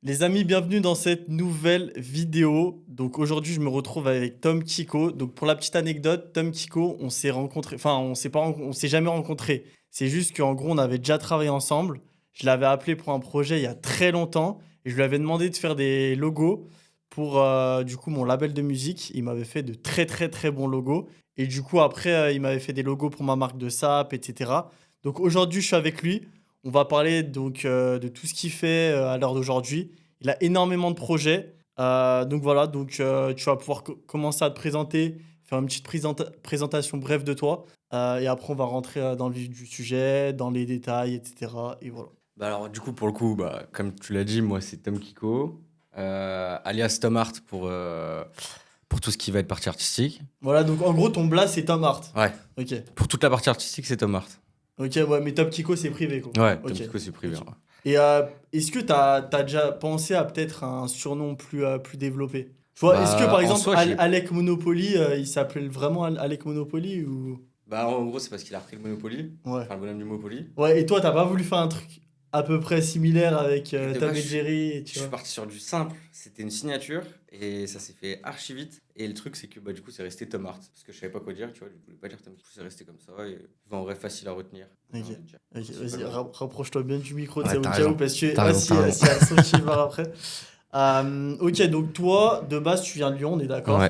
Les amis, bienvenue dans cette nouvelle vidéo. Donc aujourd'hui, je me retrouve avec Tom Kiko. Donc pour la petite anecdote, Tom Kiko, on s'est rencontrés, enfin on s'est jamais rencontrés. C'est juste qu'en gros, on avait déjà travaillé ensemble. Je l'avais appelé pour un projet il y a très longtemps et je lui avais demandé de faire des logos pour du coup mon label de musique. Il m'avait fait de très très très bons logos et du coup après il m'avait fait des logos pour ma marque de sap, etc. Donc aujourd'hui, je suis avec lui. On va parler donc de tout ce qu'il fait à l'heure d'aujourd'hui. Il a énormément de projets. Donc voilà, tu vas pouvoir commencer à te présenter, faire une petite présentation brève de toi. Et après, on va rentrer dans le vif du sujet, dans les détails, etc. Et voilà. Bah alors, du coup, pour le coup, bah, comme tu l'as dit, moi, c'est Tom Kiko, alias Tom Art pour tout ce qui va être partie artistique. Voilà, donc en gros, ton blast, c'est Tom Hart. Ouais, Ok. pour toute la partie artistique, c'est Tom Art. Ok, ouais, mais Top Kiko, c'est privé, quoi. Ouais, Tom Ok. Kiko, c'est privé. Ok. Ouais. Et est-ce que tu as déjà pensé à peut-être un surnom plus développé? Tu vois, est-ce que Bah, par en exemple, soi, Alec Monopoly, il s'appelait vraiment Alec Monopoly ou. bah, en gros, c'est parce qu'il a repris le Monopoly, Ouais. enfin le bonhomme du Monopoly. Ouais, et toi, t'as pas voulu faire un truc à peu près similaire avec Et de Tom base, et Jerry, je tu suis vois? parti sur du simple. C'était une signature et ça s'est fait archi vite. Et le truc, c'est que bah, du coup, c'est resté Tom Art parce que je savais pas quoi dire, tu vois. Je voulais pas dire Tom. Du coup, c'est resté comme ça et en vrai, facile à retenir. J'ai Ok. envie de dire. Ok, vas-y, Principalement. rapproche-toi bien du micro, tu sais, Ouais, au t'as cas où, raison. parce que T'as raison, si, t'as raison. s'il y a le son qui part après. Ok, donc toi, de base, tu viens de Lyon, on est Ouais. d'accord?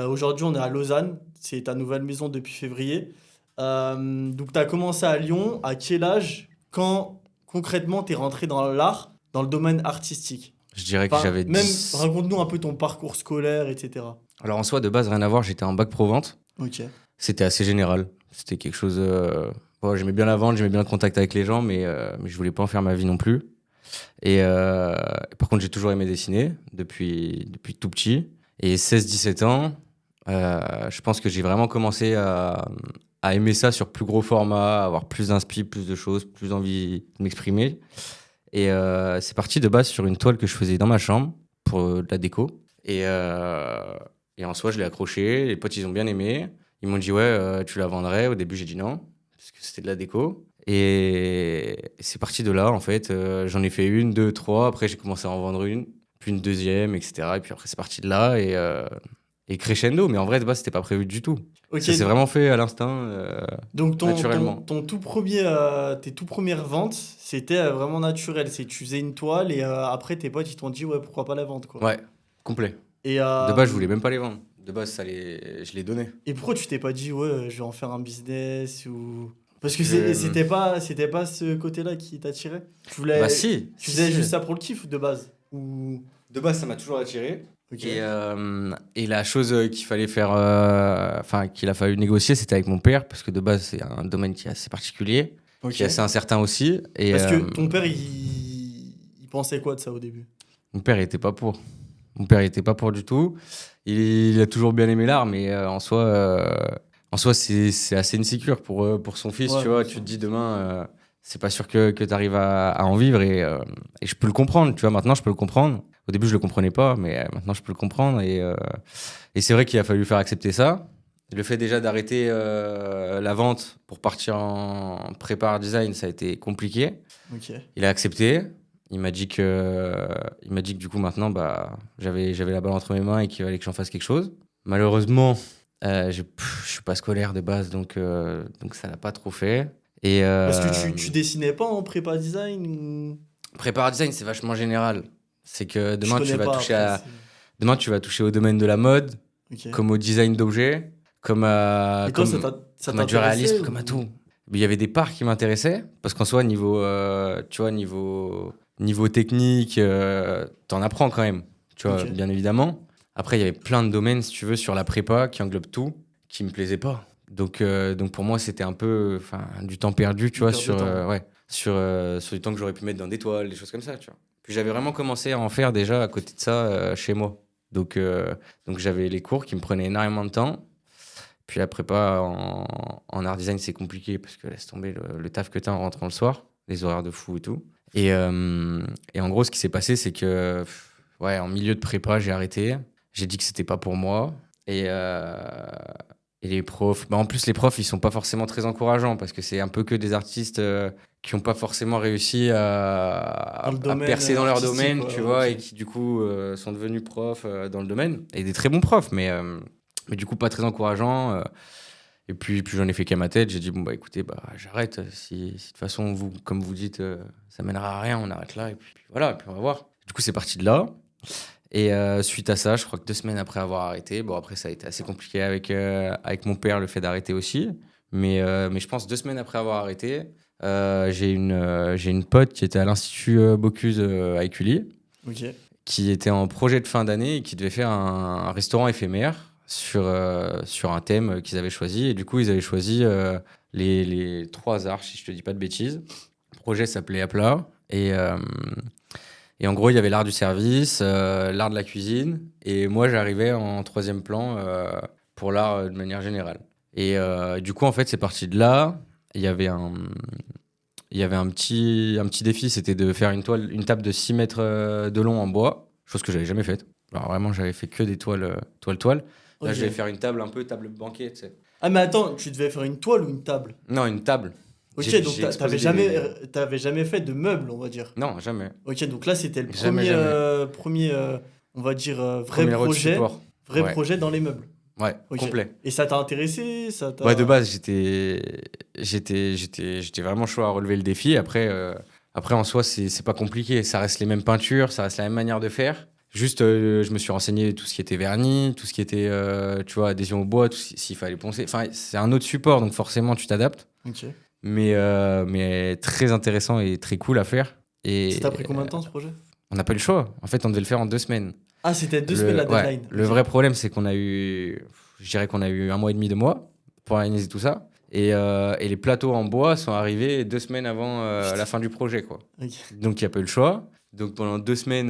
Aujourd'hui, on est à Lausanne, c'est ta nouvelle maison depuis février. Donc, tu as commencé à Lyon, à quel âge, quand concrètement t'es rentré dans l'art, dans le domaine artistique? Je dirais que Enfin, j'avais même, 10. raconte-nous un peu ton parcours scolaire, etc. Alors en soi, de base, rien à voir, j'étais en bac pro vente. Ok. C'était assez général. C'était quelque chose. Bon, j'aimais bien la vente, j'aimais bien le contact avec les gens, mais je voulais pas en faire ma vie non plus. Par contre, j'ai toujours aimé dessiner depuis tout petit. Et 16-17 ans, je pense que j'ai vraiment commencé à aimer ça sur plus gros format, avoir plus d'inspi, plus de choses, plus envie de m'exprimer. C'est parti de base sur une toile que je faisais dans ma chambre pour de la déco. Et, euh, et en soi, je l'ai accroché. Les potes, ils ont bien aimé. Ils m'ont dit, ouais, tu la vendrais. Au début, j'ai dit non, parce que c'était de la déco. Et c'est parti de là, en fait. J'en ai fait une, deux, trois. Après, j'ai commencé à en vendre une, puis une deuxième, etc. Et puis après, c'est parti de là. Et crescendo. Mais en vrai, de base, c'était pas prévu du tout. Ok, Ça s'est vraiment fait à l'instinct, donc naturellement. tes tout premières ventes, c'était vraiment naturel. C'est tu faisais une toile et après tes potes ils t'ont dit ouais pourquoi pas la vendre quoi. Ouais, complet. Et, De base, je voulais même pas les vendre. De base, je les donnais. et pourquoi tu t'es pas dit ouais je vais en faire un business ou parce que Que, c'était pas ce côté-là qui t'attirait. bah si, Tu si, faisais si. juste ça pour le kiff de base ou De base, ça m'a toujours attiré. ok. Et la chose qu'il fallait faire, enfin, qu'il a fallu négocier, c'était avec mon père, parce que de base, c'est un domaine qui est assez particulier, Ok. qui est assez incertain aussi. Parce que ton père il pensait quoi de ça au début? Mon père, il était pas pour. Mon père, il était pas pour du tout. Il a toujours bien aimé l'art, mais en soi, c'est assez insécure pour son fils, Ouais tu bien vois. Tu sûr. te dis demain, c'est pas sûr que tu arrives à en vivre et je peux le comprendre, tu vois. Maintenant, je peux le comprendre. Au début, je le comprenais pas, mais maintenant, je peux le comprendre et c'est vrai qu'il a fallu faire accepter ça. Le fait déjà d'arrêter la vente pour partir en prépa art design, ça a été compliqué. Ok. Il a accepté. Il m'a dit que du coup maintenant, bah, j'avais la balle entre mes mains et qu'il fallait que j'en fasse quelque chose. Malheureusement, je suis pas scolaire de base, donc ça l'a pas trop fait. Et Parce que tu dessinais pas en prépa design ou prépa art design, c'est vachement général. C'est que je connais pas après c'est demain tu vas toucher au domaine de la mode, ok. comme au design d'objets, Et toi, ça comme à du t'intéressait réalisme, comme à ou. tout. Mais il y avait des parts qui m'intéressaient, parce qu'en soi, tu vois, niveau technique, t'en apprends quand même, tu vois, Ok. bien évidemment. Après, il y avait plein de domaines, si tu veux, sur la prépa, qui englobent tout, qui me plaisaient pas. Donc pour moi, c'était un peu, enfin, du temps perdu, tu Une vois, perte de temps. ouais, sur du temps que j'aurais pu mettre dans des toiles, des choses comme ça, tu vois. Puis j'avais vraiment commencé à en faire déjà à côté de ça, chez moi. Donc j'avais les cours qui me prenaient énormément de temps. Puis la prépa en art design, c'est compliqué parce que laisse tomber le taf que t'as en rentrant le soir, les horaires de fou et tout. Et en gros, ce qui s'est passé, c'est que, ouais, en milieu de prépa, j'ai arrêté. J'ai dit que c'était pas pour moi. Et, euh, et les profs, bah en plus, les profs, ils sont pas forcément très encourageants parce que c'est un peu que des artistes qui n'ont pas forcément réussi Dans le à domaine percer dans leur artistique, domaine, ouais, tu vois, ok. et qui du coup sont devenus profs dans le domaine, et des très bons profs, mais du coup pas très encourageants. Et puis j'en ai fait qu'à ma tête, j'ai dit, bon bah écoutez, bah j'arrête, si de toute façon, vous, comme vous dites, ça mènera à rien, on arrête là, et puis voilà, et puis on va voir. Du coup c'est parti de là, et suite à ça, je crois que 2 semaines après avoir arrêté, bon après ça a été assez compliqué avec mon père, le fait d'arrêter aussi, mais je pense 2 semaines après avoir arrêté, j'ai une pote qui était à l'Institut Bocuse à Écully, Ok. qui était en projet de fin d'année et qui devait faire un restaurant éphémère sur un thème qu'ils avaient choisi. Et du coup, ils avaient choisi les 3 arts, si je te dis pas de bêtises. Le projet s'appelait Aplat. Et en gros, il y avait l'art du service, l'art de la cuisine. Et moi, j'arrivais en troisième plan pour l'art de manière générale. Et du coup, en fait, c'est parti de là. Il y avait un petit défi, c'était de faire une table de 6 mètres de long en bois, chose que j'avais jamais faite. Alors vraiment, j'avais fait que des toiles. Là, je devais Ok. faire une table un peu table banquet, tu sais. Ah, mais attends, tu devais faire une toile ou une table? Non, une table. Ok, donc J'ai exposé des... t'avais jamais fait de meubles, on va dire. Non, jamais. Ok, donc là, c'était le Jamais, premier, jamais. on va dire, Premier euro de support. vrai Ouais, projet dans les meubles. ouais, Ok. complet. Et ça t'a intéressé? Ça Ouais, de t'a... base, j'étais vraiment chaud à relever le défi. Après en soi, c'est pas compliqué. Ça reste les mêmes peintures, ça reste la même manière de faire. Juste, je me suis renseigné tout ce qui était vernis, tout ce qui était, tu vois, adhésion au bois, s'il fallait poncer. Enfin, c'est un autre support, donc forcément, tu t'adaptes. Ok. Mais très intéressant et très cool à faire. Ça Et t'a pris combien de temps, ce projet? on n'a pas eu le choix. En fait, on devait le faire en 2 semaines. Ah, c'était 2 semaines la Ouais, deadline. le Ok. vrai problème, c'est je dirais qu'on a eu 1 mois et demi, 2 mois pour organiser tout ça. Et les plateaux en bois sont arrivés 2 semaines avant la fin du projet, quoi. Ok. Donc, il n'y a pas eu le choix. Donc, pendant 2 semaines,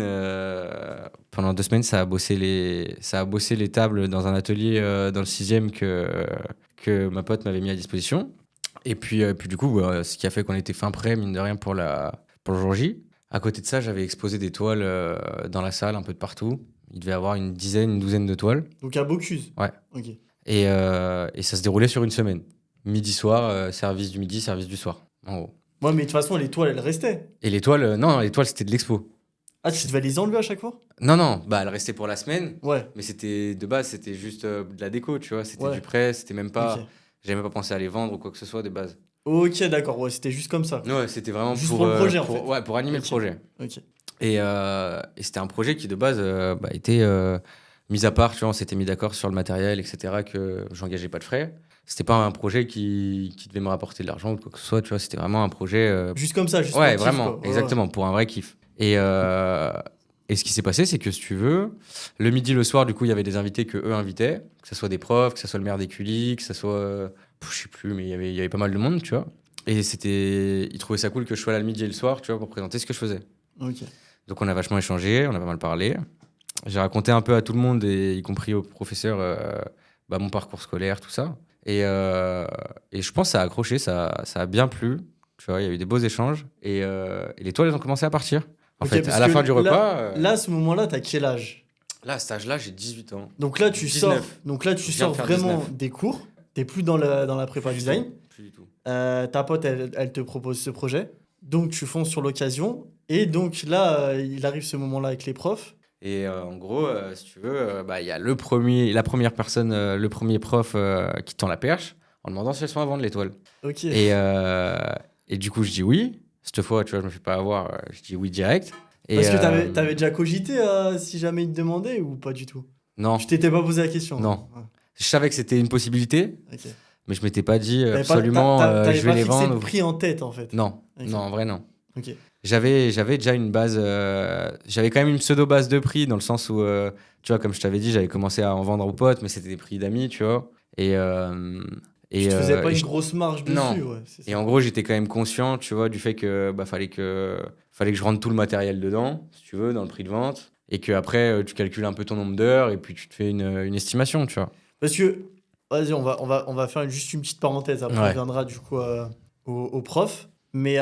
ça a bossé les tables dans un atelier dans le 6e que ma pote m'avait mis à disposition. Et puis du coup, ce qui a fait qu'on était fin prêt, mine de rien, pour le jour J. À côté de ça, j'avais exposé des toiles dans la salle, un peu de partout. Il devait y avoir une douzaine de toiles. Donc à Bocuse. Ouais. Ok. Et ça se déroulait sur une semaine. Midi-soir, service du midi, service du soir, en gros. Ouais, mais de toute façon, les toiles, elles restaient. Et les toiles, non, les toiles, c'était de l'expo. Ah, tu devais les enlever à chaque fois? Non, non, bah, elles restaient pour la semaine. Ouais. Mais de base, c'était juste de la déco, tu vois. C'était Ouais. du prêt, c'était même Ok. pas. J'avais même pas pensé à les vendre ou quoi que ce soit de base. Ok, d'accord. Ouais, c'était juste comme ça. Ouais, c'était vraiment Juste pour le projet, en fait. ouais, pour animer le Ok. projet. Ok. Et c'était un projet qui, de base, était mis à part, tu vois, on s'était mis d'accord sur le matériel, etc., que j'engageais pas de frais. C'était pas un projet qui devait me rapporter de l'argent ou quoi que ce soit, tu vois, c'était vraiment un projet... Juste comme ça, juste pour ouais, le kiff, vraiment, quoi. Ouais, exactement, pour un vrai kiff. Et ce qui s'est passé, c'est que, si tu veux, le midi, le soir, du coup, il y avait des invités que eux invitaient, que ce soit des profs, que ce soit le maire d'Écully, que ce soit... je sais plus, mais il y avait pas mal de monde, tu vois. Et ils trouvaient ça cool que je sois là le midi et le soir, tu vois, pour présenter ce que je faisais. ouais. Ok. Donc on a vachement échangé, on a pas mal parlé. J'ai raconté un peu à tout le monde, et y compris aux professeurs, mon parcours scolaire, tout ça. Et je pense que ça a accroché, ça a bien plu. Tu vois, il y a eu des beaux échanges. Et les toiles, elles ont commencé à partir. En Ok, fait, parce à la que fin du repas, là, à ce moment-là, t'as quel âge? là, à cet âge-là, j'ai 18 ans. Donc là, tu 19. sors, donc là, tu Je viens de sors faire vraiment 19. des cours. T'es plus dans la prépa Plus du design. tout. Plus du tout. Ta pote, elle te propose ce projet. Donc tu fonces sur l'occasion. Et donc là, il arrive ce moment-là avec les profs. Et en gros, si tu veux, il y a la première personne, le premier prof qui tend la perche en demandant si elles sont à vendre, les toiles. Ok. Et du coup, je dis oui. Cette fois, tu vois, je me fais pas avoir. Je dis oui direct. Et Parce que t'avais déjà cogité si jamais il te demandait ou pas du tout? non, Tu t'étais pas posé la question? non. Ouais, Je savais que c'était une possibilité, ok. mais je m'étais pas dit T'avais je vais pas les fixé vendre. le prix en tête en fait. Non, Ok. non, en vrai, non. Ok. J'avais déjà une base. J'avais quand même une pseudo base de prix, dans le sens où, tu vois, comme je t'avais dit, j'avais commencé à en vendre aux potes, mais c'était des prix d'amis, tu vois. Tu te faisais pas et une grosse marge non. dessus, ouais. C'est Et ça. en gros, j'étais quand même conscient, tu vois, du fait que fallait que je rentre tout le matériel dedans, si tu veux, dans le prix de vente, et que après tu calcules un peu ton nombre d'heures, et puis tu te fais une estimation, tu vois. Parce que, vas-y, on va faire juste une petite parenthèse. Après, on Ouais. viendra du coup au prof. Mais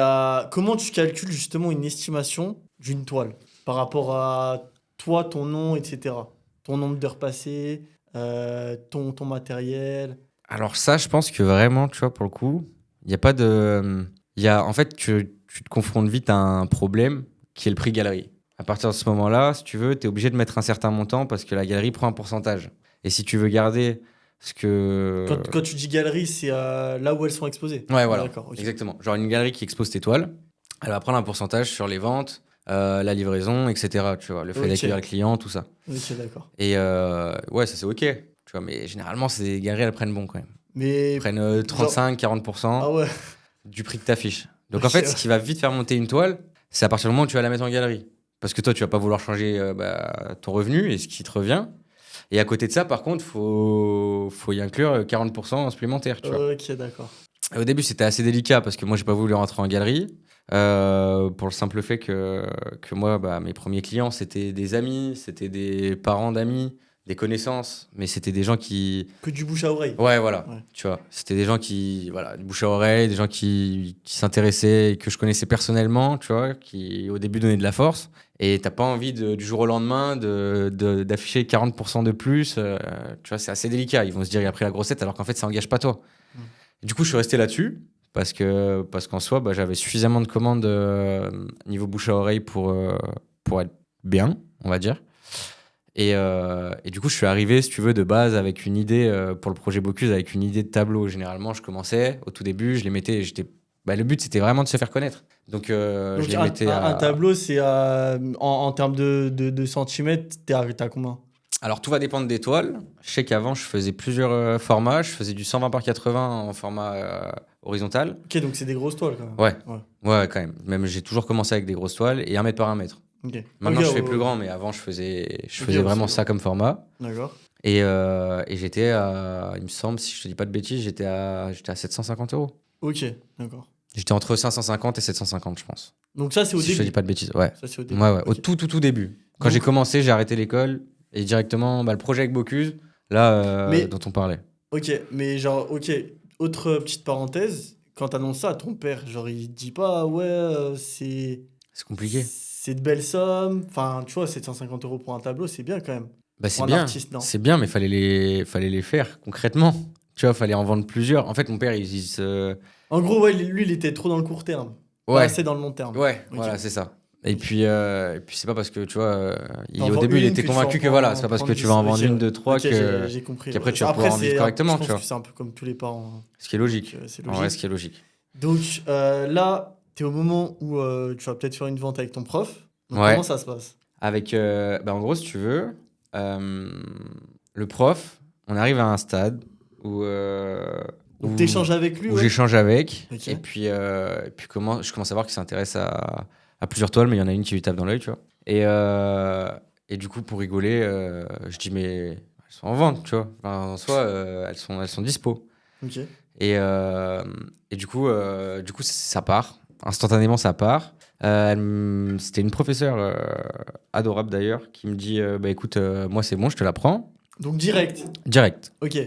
comment tu calcules justement une estimation d'une toile par rapport à toi, ton nom, etc. Ton nombre d'heures passées, ton matériel. Alors ça, je pense que vraiment, tu vois, pour le coup, il n'y a pas de, En fait, tu te confrontes vite à un problème qui est le prix galerie. À partir de ce moment-là, si tu veux, tu es obligé de mettre un certain montant parce que la galerie prend un pourcentage. Et si tu veux garder ce que... Quand tu dis galerie, c'est là où elles sont exposées. Ouais, Ah, voilà, d'accord, ok. exactement. Genre une galerie qui expose tes toiles, elle va prendre un pourcentage sur les ventes, la livraison, etc. Tu vois, le fait Ok. d'accueillir le client, tout ça. Ok, d'accord. Et ouais, ça c'est ok. Tu vois, mais généralement, ces galeries, elles prennent bon quand même. Elles Mais prennent genre, 35-40% ah ouais, du prix que t'affiches. Donc en ok. fait, ce qui va vite faire monter une toile, c'est à partir du moment où tu vas la mettre en galerie. Parce que toi, tu vas pas vouloir changer ton revenu et ce qui te revient. Et à côté de ça, par contre, faut y inclure 40% supplémentaire, tu vois. Ok, d'accord. Et au début, c'était assez délicat parce que moi, j'ai pas voulu rentrer en galerie. Pour le simple fait que moi, mes premiers clients, c'était des amis, c'était des parents d'amis, des connaissances, mais c'était des gens qui... Que du bouche à oreille. Ouais, voilà, Ouais. tu vois. C'était des gens qui, voilà, du bouche à oreille, des gens qui s'intéressaient et que je connaissais personnellement, tu vois, qui au début donnaient de la force. Et t'as pas envie du jour au lendemain d'afficher 40% de plus. Tu vois, c'est assez délicat. Ils vont se dire, il a pris la grossette alors qu'en fait, ça engage pas toi. Mm. Du coup, je suis resté là-dessus parce qu'en soi, j'avais suffisamment de commandes niveau bouche à oreille pour être bien, on va dire. Et du coup, je suis arrivé, si tu veux, de base avec une idée pour le projet Bocuse, avec une idée de tableau. Généralement, je commençais au tout début, je les mettais. Le but, c'était vraiment de se faire connaître. Donc, je Donc les un, mettais un à. tableau, c'est en termes de centimètres, t'as combien? Alors, tout va dépendre des toiles. Je sais qu'avant, je faisais plusieurs formats. Je faisais du 120 par 80 en format horizontal. Ok, donc c'est des grosses toiles quand même. Ouais, Ouais. ouais, quand même. Même, j'ai toujours commencé avec des grosses toiles et 1 mètre par 1 mètre. Ok. Maintenant, Ok, je fais ouais, plus ouais. grand, mais avant, je faisais Ok, vraiment c'est ça bon. comme format. D'accord. Et j'étais à, il me semble, si je te dis pas de bêtises, j'étais à 750 euros. Ok, d'accord. J'étais entre 550 et 750, je pense. Donc ça, c'est au Si je te dis début. pas de bêtises, ouais. Ça, c'est au Ouais, début. ouais, au Ok. tout début. Quand j'ai Donc, commencé, j'ai arrêté l'école et directement, le projet avec Bocuse, là, mais, dont on parlait. ok, mais genre, ok, autre petite parenthèse, quand t'annonces ça à ton père, genre, il te dit pas, ouais, C'est compliqué. c'est de belles sommes. Enfin, tu vois, 750 euros pour un tableau, c'est bien quand même. C'est Pour un bien, artiste, non? c'est bien, mais fallait les faire concrètement. Tu vois, fallait en vendre plusieurs. En fait, mon père, il se. En gros, ouais, lui, il était trop dans le court terme. Pas Ouais, assez dans le long terme. ouais, Ok. voilà, c'est ça. Ok. Et puis c'est pas parce que, tu vois, T'en au vends début, il une était que tu vas convaincu que voilà, c'est pas parce prendre que tu vas 10. en Ok, vendre une, ouais. deux, trois Ok, j'ai compris. qu'après Ouais. tu vas Après, pouvoir en vivre correctement, je tu pense vois. que c'est un peu comme tous les parents, hein. Ce qui est logique. Donc, c'est En vrai, ce logique. qui est logique. Donc là, tu es au moment où tu vas peut-être faire une vente avec ton prof. Donc comment Ouais. ça se passe? Avec, en gros, si tu veux, le prof, on arrive à un stade où, Donc tu échanges avec lui, où ouais? j'échange avec. Ok. Et puis je commence à voir qu'il s'intéresse à plusieurs toiles, mais il y en a une qui lui tape dans l'œil, tu vois. Et du coup, pour rigoler, je dis, mais elles sont en vente, tu vois. Enfin, en soi, elles sont dispo. Ok. Et du coup, ça part. Instantanément, ça part. C'était une professeure adorable d'ailleurs qui me dit écoute, moi c'est bon, je te la prends. Donc direct. Direct. Ok.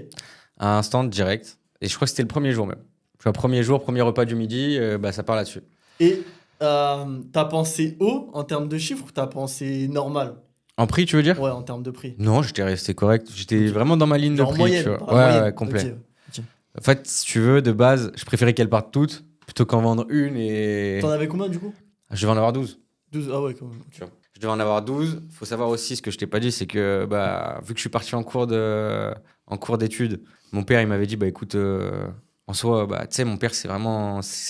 À instant, direct. Et je crois que c'était le premier jour même. Tu vois, premier jour, premier repas du midi, ça part là-dessus. Et t'as pensé haut en termes de chiffres ou t'as pensé normal? En prix, tu veux dire? Ouais, en termes de prix. Non, j'étais resté correct. J'étais Ok. vraiment dans ma ligne de Genre en prix, tu moyenne, vois. dans la Ouais, moyenne. complet. Ok. En fait, si tu veux, de base, je préférais qu'elles partent toutes plutôt qu'en vendre une et. T'en avais combien du coup? Je devais en avoir 12. 12. Ah ouais, quand même. Tu vois. Je devais en avoir 12. Faut savoir aussi, ce que je t'ai pas dit, c'est que vu que je suis parti en cours d'études, mon père il m'avait dit écoute, en soi, tu sais, mon père c'est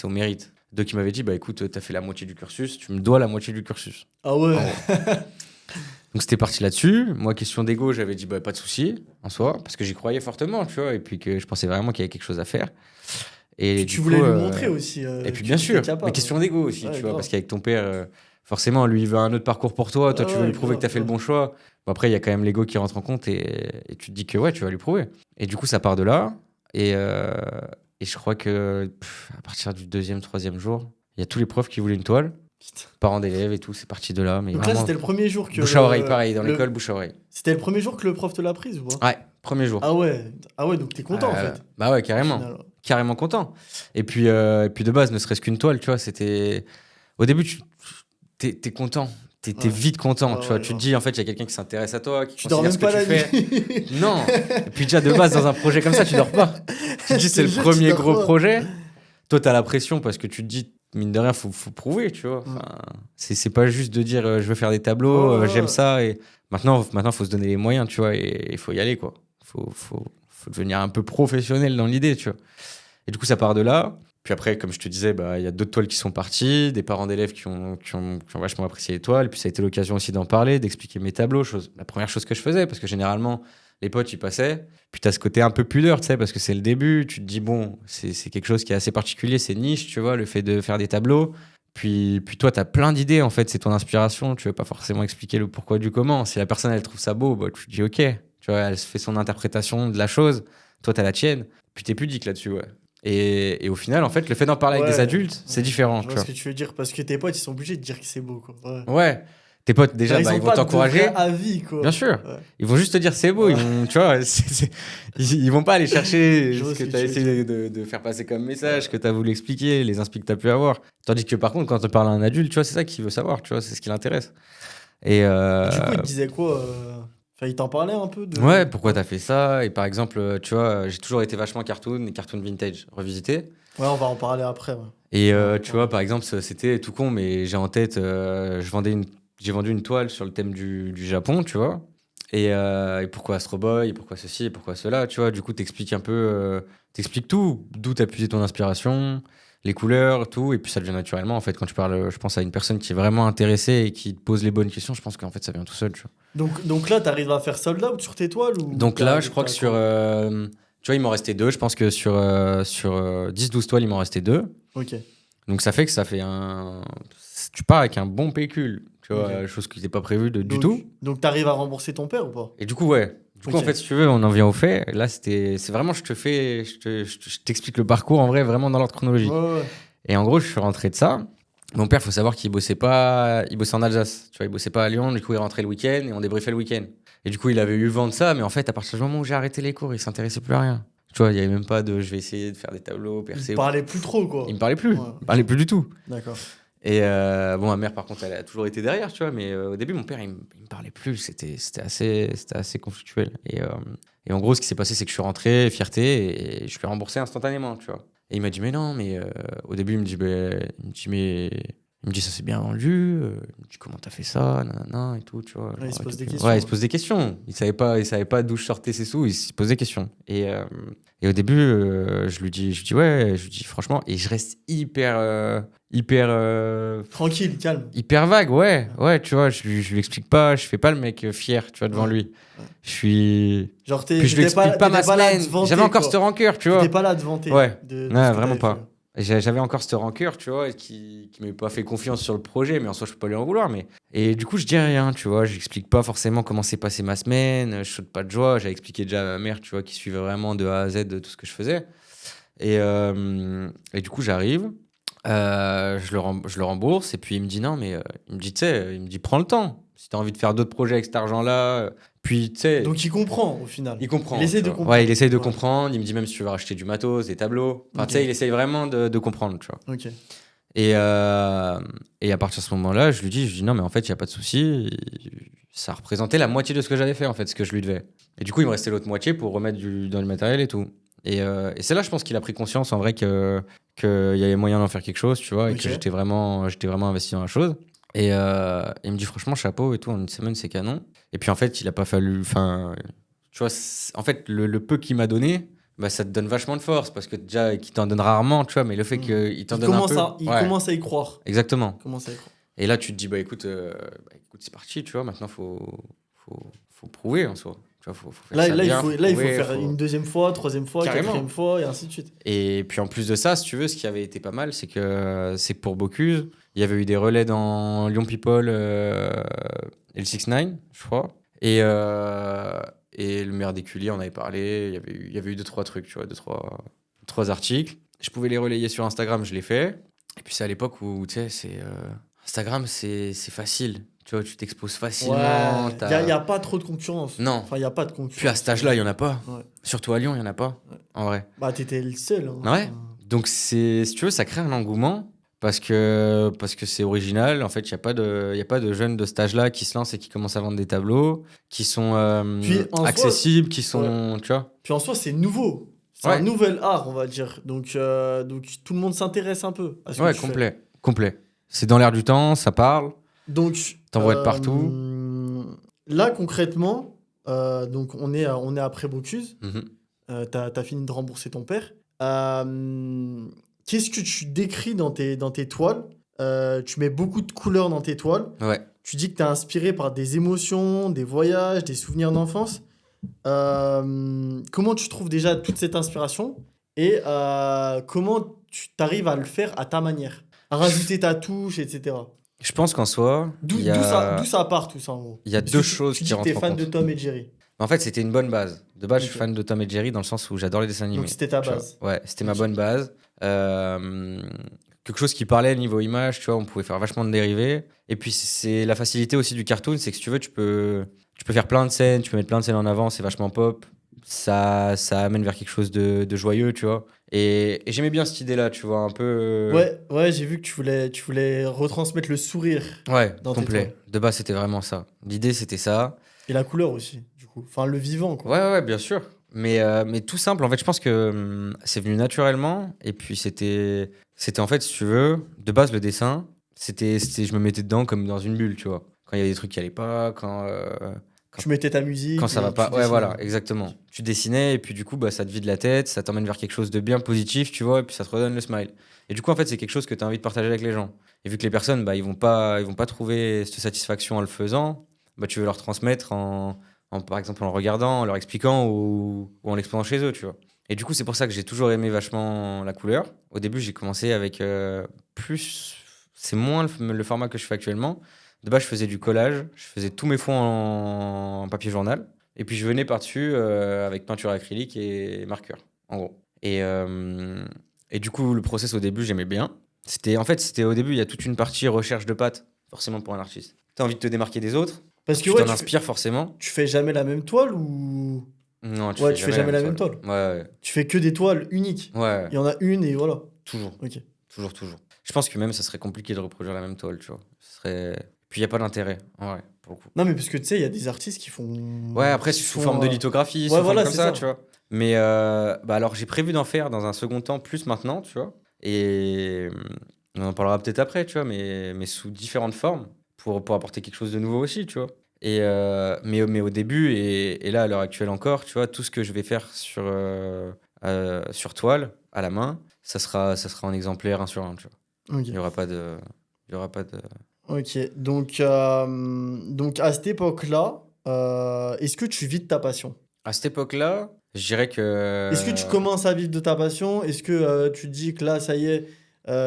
au mérite. Donc il m'avait dit écoute, t'as fait la moitié du cursus, tu me dois la moitié du cursus. Ah ouais. En gros. Donc c'était parti là-dessus. Moi, question d'ego, j'avais dit pas de souci en soi, parce que j'y croyais fortement, tu vois, et puis que je pensais vraiment qu'il y avait quelque chose à faire. Et Puis du tu coup, voulais lui montrer aussi et puis que bien t'étais sûr, capable. mais question d'ego aussi, Ouais, tu vois, grave. parce qu'avec ton père, forcément, lui, il veut un autre parcours pour toi, toi, tu veux Ouais, lui prouver que grave, tu as fait le grave. bon choix. Bon, après, il y a quand même l'ego qui rentre en compte et tu te dis que ouais, tu vas lui prouver. Et du coup, ça part de là. Et je crois que à partir du deuxième, troisième jour, il y a tous les profs qui voulaient une toile, Putain. parents d'élèves et tout, c'est parti de là. Mais Donc là, vraiment, c'était le premier jour que bouche à oreille, pareil, dans l'école, bouche à oreille. C'était le premier jour que le prof te l'a prise ou pas? Ouais, premier jour. Ah ouais. Ah ouais, donc t'es content en fait. Bah ouais, Au carrément. final. Carrément content. Et puis de base, ne serait-ce qu'une toile, tu vois, c'était. Au début, t'es content. T'es Ouais. vite content, Ouais, tu vois. ouais, Tu te grave. dis, en fait, il y a quelqu'un qui s'intéresse à toi, qui Tu dors considère même ce que pas tu la fais. nuit. Non. Et puis déjà, de base, dans un projet comme ça, tu dors pas. Tu te dis, Je c'est te le jure, tu premier dors gros pas. projet. toi, t'as la pression parce que tu te dis, mine de rien, faut prouver, tu vois. Enfin, c'est pas juste de dire, je veux faire des tableaux, j'aime ça. Et maintenant, faut se donner les moyens, tu vois, et il faut y aller, quoi. Faut devenir un peu professionnel dans l'idée, tu vois. Et du coup, ça part de là. Puis après, comme je te disais, bah, y a d'autres toiles qui sont parties, des parents d'élèves qui ont vachement apprécié les toiles. Et puis ça a été l'occasion aussi d'en parler, d'expliquer mes tableaux. La première chose que je faisais, parce que généralement, les potes, ils passaient. Puis t'as ce côté un peu pudeur, tu sais, parce que c'est le début. Tu te dis, bon, c'est quelque chose qui est assez particulier, c'est niche, tu vois, le fait de faire des tableaux. Puis toi, t'as plein d'idées, en fait, c'est ton inspiration. Tu veux pas forcément expliquer le pourquoi du comment. Si la personne, elle trouve ça beau, bah, tu te dis, ok. Tu vois, elle se fait son interprétation de la chose. Toi, t'as la tienne. Puis t'es pudique là-dessus, ouais. Et au final, en fait, le fait d'en parler avec des adultes, c'est différent. Je vois ce que tu veux dire, parce que tes potes, ils sont obligés de dire que c'est beau, quoi. Ouais. Tes potes, déjà, Genre, ils vont t'encourager. Avis, quoi. Bien sûr. Ils vont juste te dire c'est beau. Ils vont, tu vois, ils vont pas aller chercher ce que tu as essayé de faire passer comme message, que tu as voulu expliquer, les inspirations que tu as pu avoir. Tandis que par contre, quand tu parles à un adulte, tu vois, c'est ça qu'il veut savoir, tu vois, c'est ce qui l'intéresse. Et du coup, il te disait quoi Enfin, il t'en parlait un peu de... Ouais, pourquoi t'as fait ça? Et par exemple, tu vois, j'ai toujours été vachement cartoon et cartoon vintage revisité. Ouais, on va en parler après. Ouais. Et tu vois, par exemple, c'était tout con, mais j'ai en tête, j'ai vendu une toile sur le thème du Japon, tu vois. Et pourquoi Astro Boy, et pourquoi ceci, et pourquoi cela, tu vois. Du coup, t'expliques un peu, t'expliques tout, d'où t'as puisé ton inspiration, les couleurs, tout. Et puis ça devient naturellement, en fait, quand tu parles, je pense, à une personne qui est vraiment intéressée et qui te pose les bonnes questions, je pense qu'en fait, ça vient tout seul, tu vois. Donc là, t'arrives à faire sold out sur tes toiles ou Donc là, je crois que sur. Tu vois, il m'en restait 2. Je pense que sur 10-12 toiles, il m'en restait 2. Ok. Donc ça fait que ça fait un. Tu pars avec un bon pécule, tu vois, chose qui n'était pas prévue du tout. Donc t'arrives à rembourser ton père ou pas? Et du coup, ouais. Du coup, en fait, si tu veux, on en vient au fait. Là, c'est vraiment, je t'explique le parcours en vrai, vraiment dans l'ordre chronologique. Ouais. Et en gros, je suis rentré de ça. Mon père, faut savoir qu'il bossait pas, il bossait en Alsace. Tu vois, il bossait pas à Lyon. Du coup, il rentrait le week-end et on débriefait le week-end. Et du coup, il avait eu vent de ça, mais en fait, à partir du moment où j'ai arrêté les cours, il s'intéressait plus à rien. Tu vois, il y avait même pas de, je vais essayer de faire des tableaux, percer. Il parlait plus trop, quoi. Il me parlait plus. Ouais. Il me parlait plus du tout. D'accord. Et bon, ma mère, par contre, elle a toujours été derrière, tu vois, mais au début, mon père, il me parlait plus. C'était assez conflictuel. Et en gros, ce qui s'est passé, c'est que je suis rentré, fierté, et je lui ai remboursé instantanément, tu vois. Et il m'a dit, mais non, mais au début, il me dit, ça s'est bien vendu. Il me dit, comment t'as fait ça, nanana, et tout, tu vois. Ouais, il se pose des questions. Ouais, il se pose des questions. Il savait pas d'où je sortais ses sous, il se pose des questions. Et au début, je lui dis, franchement, et je reste hyper tranquille, calme. Hyper vague, ouais, tu vois, je lui explique pas, je fais pas le mec fier, tu vois, devant lui. Je suis. Genre, puis je lui explique pas ma semaine. J'avais encore cette rancœur, tu vois. T'es pas là devant tes. Ouais, vraiment pas. J'avais encore cette rancœur, tu vois, qui m'avait pas fait confiance sur le projet, mais en soi, je peux pas lui en vouloir. Et du coup, je dis rien, tu vois, j'explique pas forcément comment s'est passée ma semaine, je saute pas de joie. J'avais expliqué déjà à ma mère, tu vois, qui suivait vraiment de A à Z de tout ce que je faisais. Et du coup, j'arrive. Je le rembourse et puis il me dit non mais il me dit prends le temps si t'as envie de faire d'autres projets avec cet argent-là puis tu sais. Donc il comprend au final. Il comprend. Il essaie de comprendre. Ouais, il essaye de comprendre. Il me dit même si tu veux racheter du matos, des tableaux. Enfin tu sais, il essaye vraiment de comprendre, tu vois. Ok. Et à partir de ce moment-là, je lui dis non mais en fait il y a pas de souci. Ça représentait la moitié de ce que j'avais fait en fait, ce que je lui devais. Et du coup il me restait l'autre moitié pour remettre dans le matériel et tout. Et c'est là je pense qu'il a pris conscience en vrai qu'il y avait moyen d'en faire quelque chose, tu vois, et que j'étais vraiment investi dans la chose. Et il me dit franchement chapeau et tout, en une semaine c'est canon. Et puis en fait il a pas fallu, enfin tu vois, en fait le peu qu'il m'a donné, bah, ça te donne vachement de force parce que déjà qu'il t'en donne rarement, tu vois, mais le fait qu'il t'en donne un peu. Il commence à y croire. Exactement. Il commence à y croire. Et là tu te dis bah écoute c'est parti, tu vois, maintenant faut prouver en soi. Tu vois, faut faire ça bien, il faut faire une deuxième fois, troisième fois, quatrième fois, et ainsi de suite. Et puis en plus de ça, si tu veux, ce qui avait été pas mal, c'est que pour Bocuse, il y avait eu des relais dans Lyon People et le 6ix9ine, je crois. Et le maire d'Écully en avait parlé. Il y avait eu 2-3 trucs, tu vois, 2-3 articles. Je pouvais les relayer sur Instagram, je l'ai fait. Et puis c'est à l'époque où, tu sais, Instagram, c'est facile. Tu vois, tu t'exposes facilement. Il n'y a pas trop de concurrence. Non. Enfin, il n'y a pas de concurrence. Puis à cet âge-là, il n'y en a pas. Ouais. Surtout à Lyon, il n'y en a pas. Ouais. En vrai. Bah, t'étais le seul. Hein. Ouais. Donc, si tu veux, ça crée un engouement parce que c'est original. En fait, il n'y a pas de jeunes de cet âge-là qui se lancent et qui commencent à vendre des tableaux, qui sont accessibles, qui sont. Ouais. Tu vois. Puis en soi, c'est nouveau. C'est un Ouais, nouvel art, on va dire. Donc tout le monde s'intéresse un peu à ce que ouais, tu fais. complet. C'est dans l'air du temps, ça parle, Donc t'en vois de partout. là, concrètement, donc on est après Bocuse. Mhm. T'as fini de rembourser ton père. Qu'est-ce que tu décris dans tes toiles? Tu mets beaucoup de couleurs dans tes toiles. Ouais. Tu dis que tu es inspiré par des émotions, des voyages, des souvenirs d'enfance. Comment tu trouves déjà toute cette inspiration et comment tu t'arrives à le faire à ta manière? À Je, rajouter ta touche, etc. je pense qu'en soi, D'où ça part tout ça en gros? il y a Parce que deux choses tu qui dis que tu es rentrent en fan de compte. Tom et Jerry. En fait, c'était une bonne base. De base, je suis Ok. fan de Tom et Jerry dans le sens où j'adore les dessins Donc animés. c'était ta Tu vois. base. Ouais, c'était ma Ok. bonne base. Euh, Quelque chose qui parlait niveau image, tu vois, on pouvait faire vachement de dérivés. Et puis, c'est la facilité aussi du cartoon, c'est que si tu veux, tu peux faire plein de scènes, tu peux mettre plein de scènes en avant, c'est vachement pop. Ça amène vers quelque chose de joyeux, tu vois. Et j'aimais bien cette idée-là, tu vois, un peu. Ouais, j'ai vu que tu voulais retransmettre le sourire Ouais, dans tes toiles. complet. De base, c'était vraiment ça. L'idée, c'était ça. Et la couleur aussi, du coup. Enfin, le vivant, quoi. Ouais, bien sûr. Mais tout simple, en fait, je pense que c'est venu naturellement. Et puis, c'était en fait, si tu veux, de base, le dessin, je me mettais dedans comme dans une bulle, tu vois. Quand il y avait des trucs qui allaient pas, quand, Tu mettais ta quand musique ça va et tu pas. Ouais, dessinais. voilà, exactement. Tu dessinais, et puis du coup, bah, ça te vide la tête, ça t'emmène vers quelque chose de bien positif, tu vois, et puis ça te redonne le smile. Et du coup, en fait, c'est quelque chose que tu as envie de partager avec les gens. Et vu que les personnes, bah, ils vont pas trouver cette satisfaction en le faisant, bah, tu veux leur transmettre par exemple, en le regardant, en leur expliquant ou en l'exposant chez eux, tu vois. Et du coup, c'est pour ça que j'ai toujours aimé vachement la couleur. Au début, j'ai commencé avec plus. C'est moins le format que je fais actuellement. De base, je faisais du collage, je faisais tous mes fonds en papier journal. Et puis, je venais par-dessus avec peinture acrylique et marqueur, en gros. Et du coup, le process au début, j'aimais bien. C'était au début, il y a toute une partie recherche de pattes, forcément pour un artiste. Tu as envie de te démarquer des autres, Parce que tu ouais, t'en inspires forcément. tu fais jamais la même toile ou... Non, tu Ouais, fais tu fais jamais la jamais même la même toile. toile. Ouais, Tu fais que des toiles uniques. ouais, Il y en a une et voilà. toujours, Ok. toujours. Je pense que même ça serait compliqué de reproduire la même toile, tu vois. Puis il n'y a pas d'intérêt, en vrai, pour le coup. Non, mais parce que tu sais, il y a des artistes Ouais, après, qui sous forme de font. lithographie, Ouais, sous forme voilà, comme c'est ça, ça. tu vois. Mais bah alors, j'ai prévu d'en faire dans un second temps, plus maintenant, tu vois. Et on en parlera peut-être après, tu vois, mais sous différentes formes, pour apporter quelque chose de nouveau aussi, tu vois. Mais au début, et là, à l'heure actuelle encore, tu vois, tout ce que je vais faire sur toile, à la main, ça sera en exemplaire un sur un, tu vois. Il Ok. n'y aura pas de. Il y aura pas de. Ok. Donc à cette époque-là, est-ce que tu vis de ta passion? À cette époque-là, je dirais Est-ce que tu que. commences à vivre de ta passion? Est-ce que tu te dis que là, ça y est,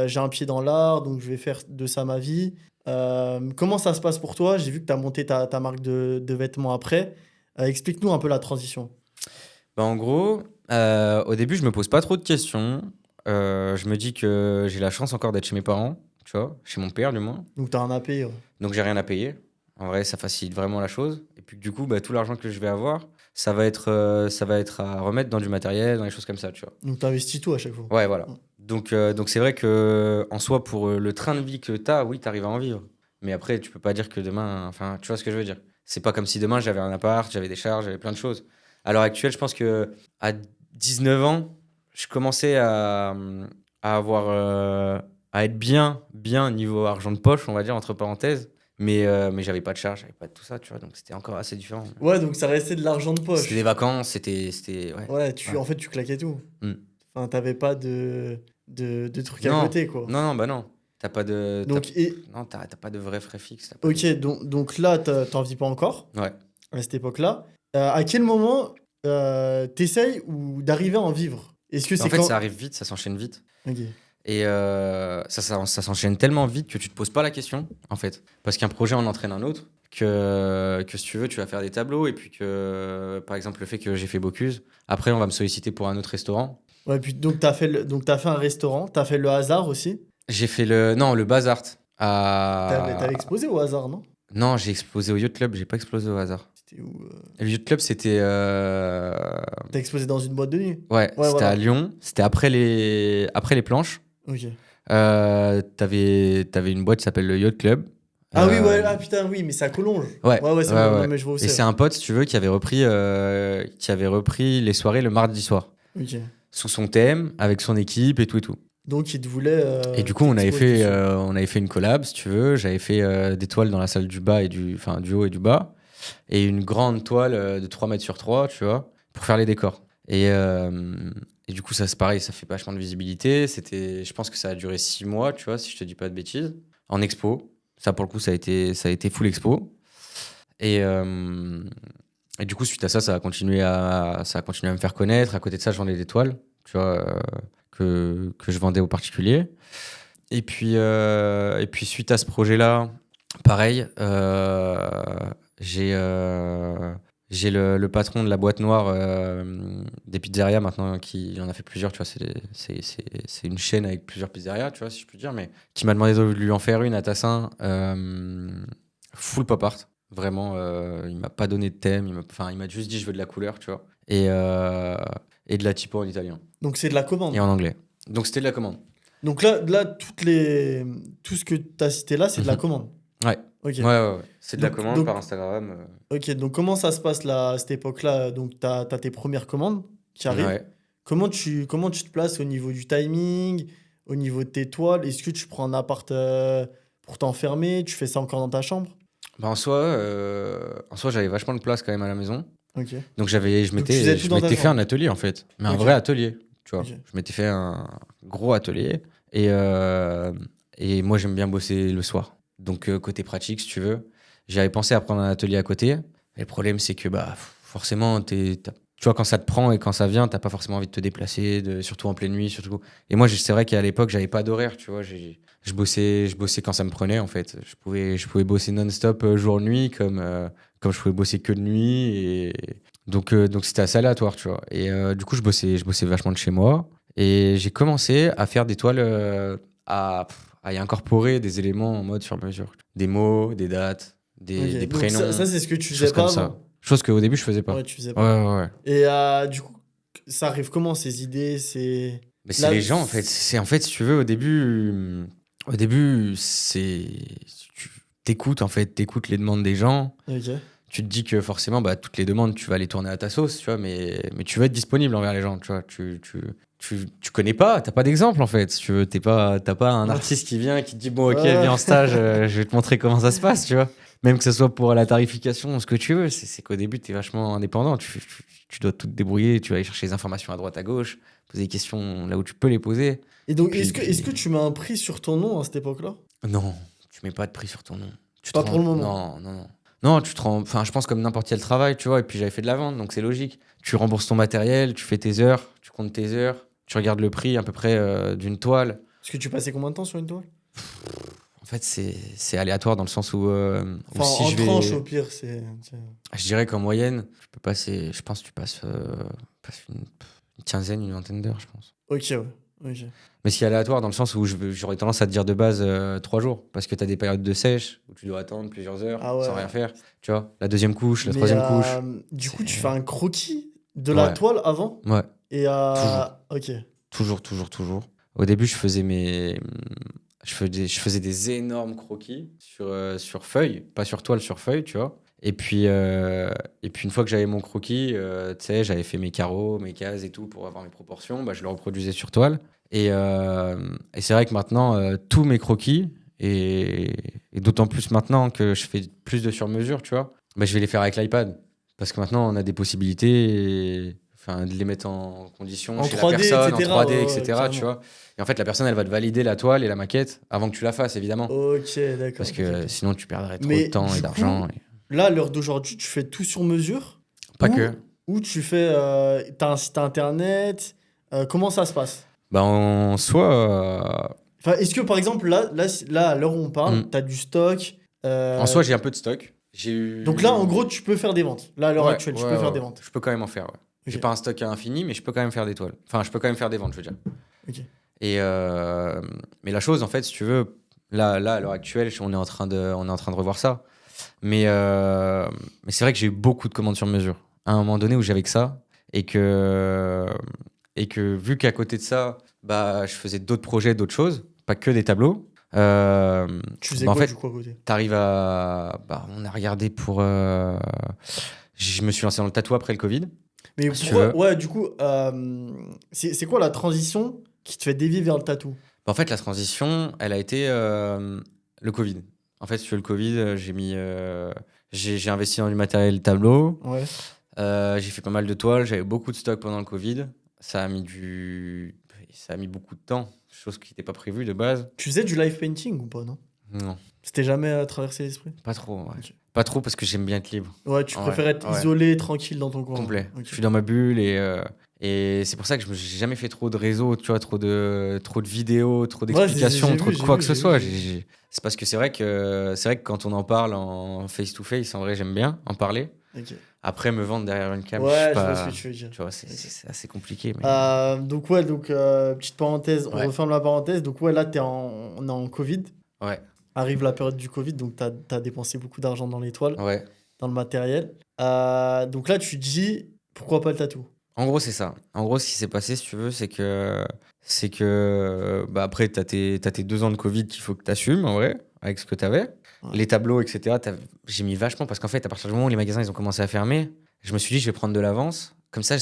j'ai un pied dans l'art, donc je vais faire de ça ma vie? Comment ça se passe pour toi? J'ai vu que tu as monté ta marque de vêtements après. Explique-nous un peu la transition. Bah, en gros, au début, je me pose pas trop de questions. Je me dis que j'ai la chance encore d'être chez mes parents, tu vois, chez mon père du moins. Donc tu as un AP. Ouais. Donc j'ai rien à payer. En vrai, ça facilite vraiment la chose. Et puis du coup, bah, tout l'argent que je vais avoir, ça va être à remettre dans du matériel, dans des choses comme ça, tu vois. Donc tu investis tout à chaque fois. Ouais, voilà. Donc c'est vrai que en soi, pour le train de vie que t'as, oui, t'arrives à en vivre. Mais après, tu peux pas dire que demain, enfin, tu vois ce que je veux dire. C'est pas comme si demain j'avais un appart, j'avais des charges, j'avais plein de choses. À l'heure actuelle, je pense que à 19 ans, je commençais à avoir, à être bien niveau argent de poche, on va dire entre parenthèses. Mais j'avais pas de charge, j'avais pas de tout ça, tu vois. Donc c'était encore assez différent. Ouais, donc ça restait de l'argent de C'était des poche. vacances, ouais. Ouais, Ouais. en fait, tu claquais tout. Mm. Enfin, t'avais pas de trucs à Non, côté, quoi. non, bah non. T'as pas de. Donc, Non, t'as pas de vrais frais fixes. T'as pas ok, donc là, t'en vis pas encore, Ouais. à cette époque-là. À quel moment t'essayes ou d'arriver à en vivre? Est-ce que En c'est fait, quand... ça arrive vite, ça s'enchaîne vite. Ok. Et ça s'enchaîne tellement vite que tu te poses pas la question, en fait. Parce qu'un projet en entraîne un autre, que si tu veux, tu vas faire des tableaux. Et puis que, par exemple, le fait que j'ai fait Bocuse, après, on va me solliciter pour un autre restaurant. Ouais, puis donc t'as fait un restaurant, t'as fait le hasard aussi. J'ai fait le Baz Art. T'avais exposé au hasard, non? Non, j'ai explosé au Yacht Club, j'ai pas explosé au hasard. C'était où Le Yacht Club, c'était. T'as exposé dans une boîte de nuit? Ouais, Ouais, c'était à voilà. Lyon. C'était après les planches. Ok. T'avais une boîte qui s'appelle le Yacht Club. Ah oui, Euh, ouais, ah putain, oui, mais ça Collonges. ouais, Ouais, c'est ouais, bon, non, ouais. mais je vois où Et c'est c'est. un pote, si tu veux, qui avait repris les soirées le mardi soir. Ok. sous son thème, avec son équipe et tout et tout. Donc, il te voulait Et du coup, on avait t'exposer fait, dessus. une collab, si tu veux. J'avais fait des toiles dans la salle du bas enfin, du haut et du bas. Et une grande toile de 3 mètres sur 3, tu vois, pour faire les décors. Et du coup, ça, c'est pareil, ça fait vachement de visibilité. Je pense que ça a duré 6 mois, tu vois, si je te dis pas de bêtises, en expo. Ça, pour le coup, ça a été full expo. Et, euh, et du coup, suite à ça, ça a continué à me faire connaître. À côté de ça, je vendais des toiles, tu vois, que je vendais aux particuliers. Et puis suite à ce projet-là, pareil, j'ai le patron de la boîte noire des pizzerias maintenant, qui en a fait plusieurs, tu vois, c'est une chaîne avec plusieurs pizzerias, tu vois, si je puis dire, mais qui m'a demandé de lui en faire une à Tassin, full pop art. Vraiment, il m'a pas donné de thème, enfin, il m'a juste dit je veux de la couleur, tu vois, et de la typo en italien Donc, c'est de la et commande. en anglais. Donc c'était de la commande. Donc là tout ce que tu as cité là, c'est de la Mhm. commande. Ouais. Ok. Ouais, ouais, ouais. C'est de la Donc, commande par donc, Instagram. ok. Donc, comment ça se passe là, à cette époque-là? Donc, tu as tes premières commandes qui arrivent. Ouais. Comment tu te places au niveau du timing, au niveau de tes toiles? Est-ce que tu prends un appart pour t'enfermer? Tu fais ça encore dans ta chambre? Bah, en soi, j'avais vachement de place quand même à la maison. Ok. Donc je Donc, tu faisais m'étais, tout je dans ta m'étais fait un chambre? atelier en fait, mais un Ok. vrai atelier, tu vois. Ok. Je m'étais fait un gros atelier et moi j'aime bien bosser le soir. Donc côté pratique, si tu veux, j'avais pensé à prendre un atelier à côté. Et le problème c'est que bah forcément tu vois quand ça te prend et quand ça vient, t'as pas forcément envie de te déplacer, surtout en pleine nuit, surtout. Et moi c'est vrai qu'à l'époque j'avais pas d'horaire, tu vois. Je bossais quand ça me prenait en fait. Je pouvais bosser non-stop jour-nuit comme je pouvais bosser que de nuit. Donc c'était assez aléatoire, tu vois. Et du coup, je bossais vachement de chez moi. Et j'ai commencé à faire des toiles, à y incorporer des éléments en mode sur mesure. Des mots, des dates, des Ok. Donc, ça prénoms, c'est ce que tu des faisais choses pas comme ça. avant. Chose qu'au début, je faisais pas. Ouais, tu faisais Ouais, pas. ouais, ouais. Et du coup, ça arrive comment ces idées? C'est Mais c'est là. les gens, en fait. C'est en fait, si tu veux, au début, tu t'écoutes, en fait, t'écoutes les demandes des gens. Ok. Tu te dis que forcément, bah, toutes les demandes, tu vas les tourner à ta sauce, tu vois, mais tu vas être disponible envers les gens, tu vois. Tu connais pas, t'as pas d'exemple, en fait. Si tu veux, t'as pas un Ouais. artiste qui vient, qui te dit, bon, ok, Ouais. viens en stage, je vais te montrer comment ça se passe, tu vois. Même que ce soit pour la tarification, ce que tu veux, c'est qu'au début, t'es vachement indépendant. Tu dois tout te débrouiller, tu vas aller chercher les informations à droite, à gauche, poser des questions là où tu peux les poser. Et donc, Puis, est-ce que puis... tu mets un prix sur ton nom à cette époque-là? Non, tu mets pas de prix sur ton nom. Tu te Pas pour rends... le moment. Non, non, non. Non, tu te rends... Enfin, je pense comme n'importe quel travail, tu vois. Et puis j'avais fait de la vente, donc c'est logique. Tu rembourses ton matériel, tu fais tes heures, tu comptes tes heures, tu regardes le prix à peu près d'une toile. Est-ce que tu passais combien de temps sur une toile? En fait, c'est aléatoire dans le sens où Enfin, si en je tranche au vais... pire, Je dirais qu'en moyenne, tu peux passer... Je pense que tu passes une quinzaine, une vingtaine d'heures, je pense. Ok, ouais. Ok. Mais c'est aléatoire dans le sens où j'aurais tendance à te dire de base 3 jours. Parce que tu as des périodes de sèche où tu dois attendre plusieurs heures Ah sans rien ouais. faire. Tu vois, la deuxième couche, la Mais troisième couche. du coup, tu fais C'est. un croquis de la Ouais, toile avant? ouais. Et Toujours, ok. toujours, toujours, toujours. Au début, je faisais des énormes croquis sur feuille. Pas sur toile, sur feuille, tu vois. Et puis une fois que j'avais mon croquis, tu sais, j'avais fait mes carreaux, mes cases et tout pour avoir mes proportions, bah, je le reproduisais sur toile. Et c'est vrai que maintenant, tous mes croquis, et d'autant plus maintenant que je fais plus de sur-mesure, tu vois, bah, je vais les faire avec l'iPad. Parce que maintenant, on a des possibilités, enfin, de les mettre en condition En chez la 3D, personne, en etc. 3D, Ouais, ouais, etc., tu carrément. vois. Et en fait, la personne, elle va te valider la toile et la maquette avant que tu la fasses, évidemment. Ok, Parce d'accord, j'ai que capté. sinon, tu perdrais trop de Mais temps et du d'argent. coup, là, à l'heure d'aujourd'hui, tu fais tout sur mesure Pas que. ou tu fais. T'as un site internet? Comment ça se passe? Bah, en soi, Enfin, est-ce que par exemple, là, à l'heure où on parle, hmm. t'as du stock? En euh, soi, j'ai un peu de stock. J'ai Donc là, en gros, eu. tu peux faire des ventes. Là, à l'heure Ouais, actuelle, ouais, tu peux faire ouais, des ouais. ventes. Je peux quand même en faire, ouais. J'ai Ok, pas un stock à infini, mais je peux quand même faire des toiles. Enfin, je peux quand même faire des ventes, je veux dire. ok. Et mais la chose, en fait, si tu veux, là, à l'heure actuelle, on est en train de revoir ça. Mais c'est vrai que j'ai eu beaucoup de commandes sur mesure. À un moment donné où j'avais que ça, et que, et que vu qu'à côté de ça, bah, je faisais d'autres projets, d'autres choses, pas que des tableaux, Tu faisais bah, en quoi du fait, coup à côté? t'arrives à. Bah, on a regardé pour. Je me suis lancé dans le tatou après le Covid. Mais Si tu pourquoi, veux. ouais, du coup, c'est quoi la transition qui te fait dévier vers le tatou? En fait, la transition, elle a été le Covid. En fait, sur le Covid, j'ai investi dans du matériel tableau. Ouais. J'ai fait pas mal de toiles. J'avais beaucoup de stock pendant le Covid. Ça a mis beaucoup de temps, chose qui n'était pas prévue de base. Tu faisais du live painting ou pas, non? Non, C'était jamais traversé l'esprit? pas trop. Ouais. Ok. Pas trop parce que j'aime bien être libre. Ouais, tu Ouais, préfères être ouais. isolé, tranquille dans ton coin. Complet. Ok. Je suis dans ma bulle et c'est pour ça que j'ai jamais fait trop de réseaux, tu vois, trop de vidéos, trop Ouais, d'explications, trop de quoi que ce soit. j'ai vu. C'est parce que c'est vrai que quand on en parle en face to face, en vrai, j'aime bien en parler. Ok. Après, me vendre derrière une cam, je suis Ouais, je vois ce que pas, tu veux dire. tu vois, c'est Ok. c'est assez compliqué, mais Donc ouais, donc petite parenthèse, on ouais, referme la parenthèse. Donc ouais, là, on est en Covid. ouais, Arrive la période du Covid, donc t'as dépensé beaucoup d'argent dans les toiles, ouais. dans le matériel. Donc là, tu te dis, pourquoi pas le tatou? En gros, c'est ça. En gros, ce qui s'est passé, si tu veux, c'est que bah après, t'as tes 2 ans de Covid qu'il faut que t'assumes, en vrai, avec ce que t'avais. Ouais. Les tableaux, etc., j'ai mis vachement parce qu'en fait, à partir du moment où les magasins ils ont commencé à fermer, je me suis dit, je vais prendre de l'avance. Comme ça,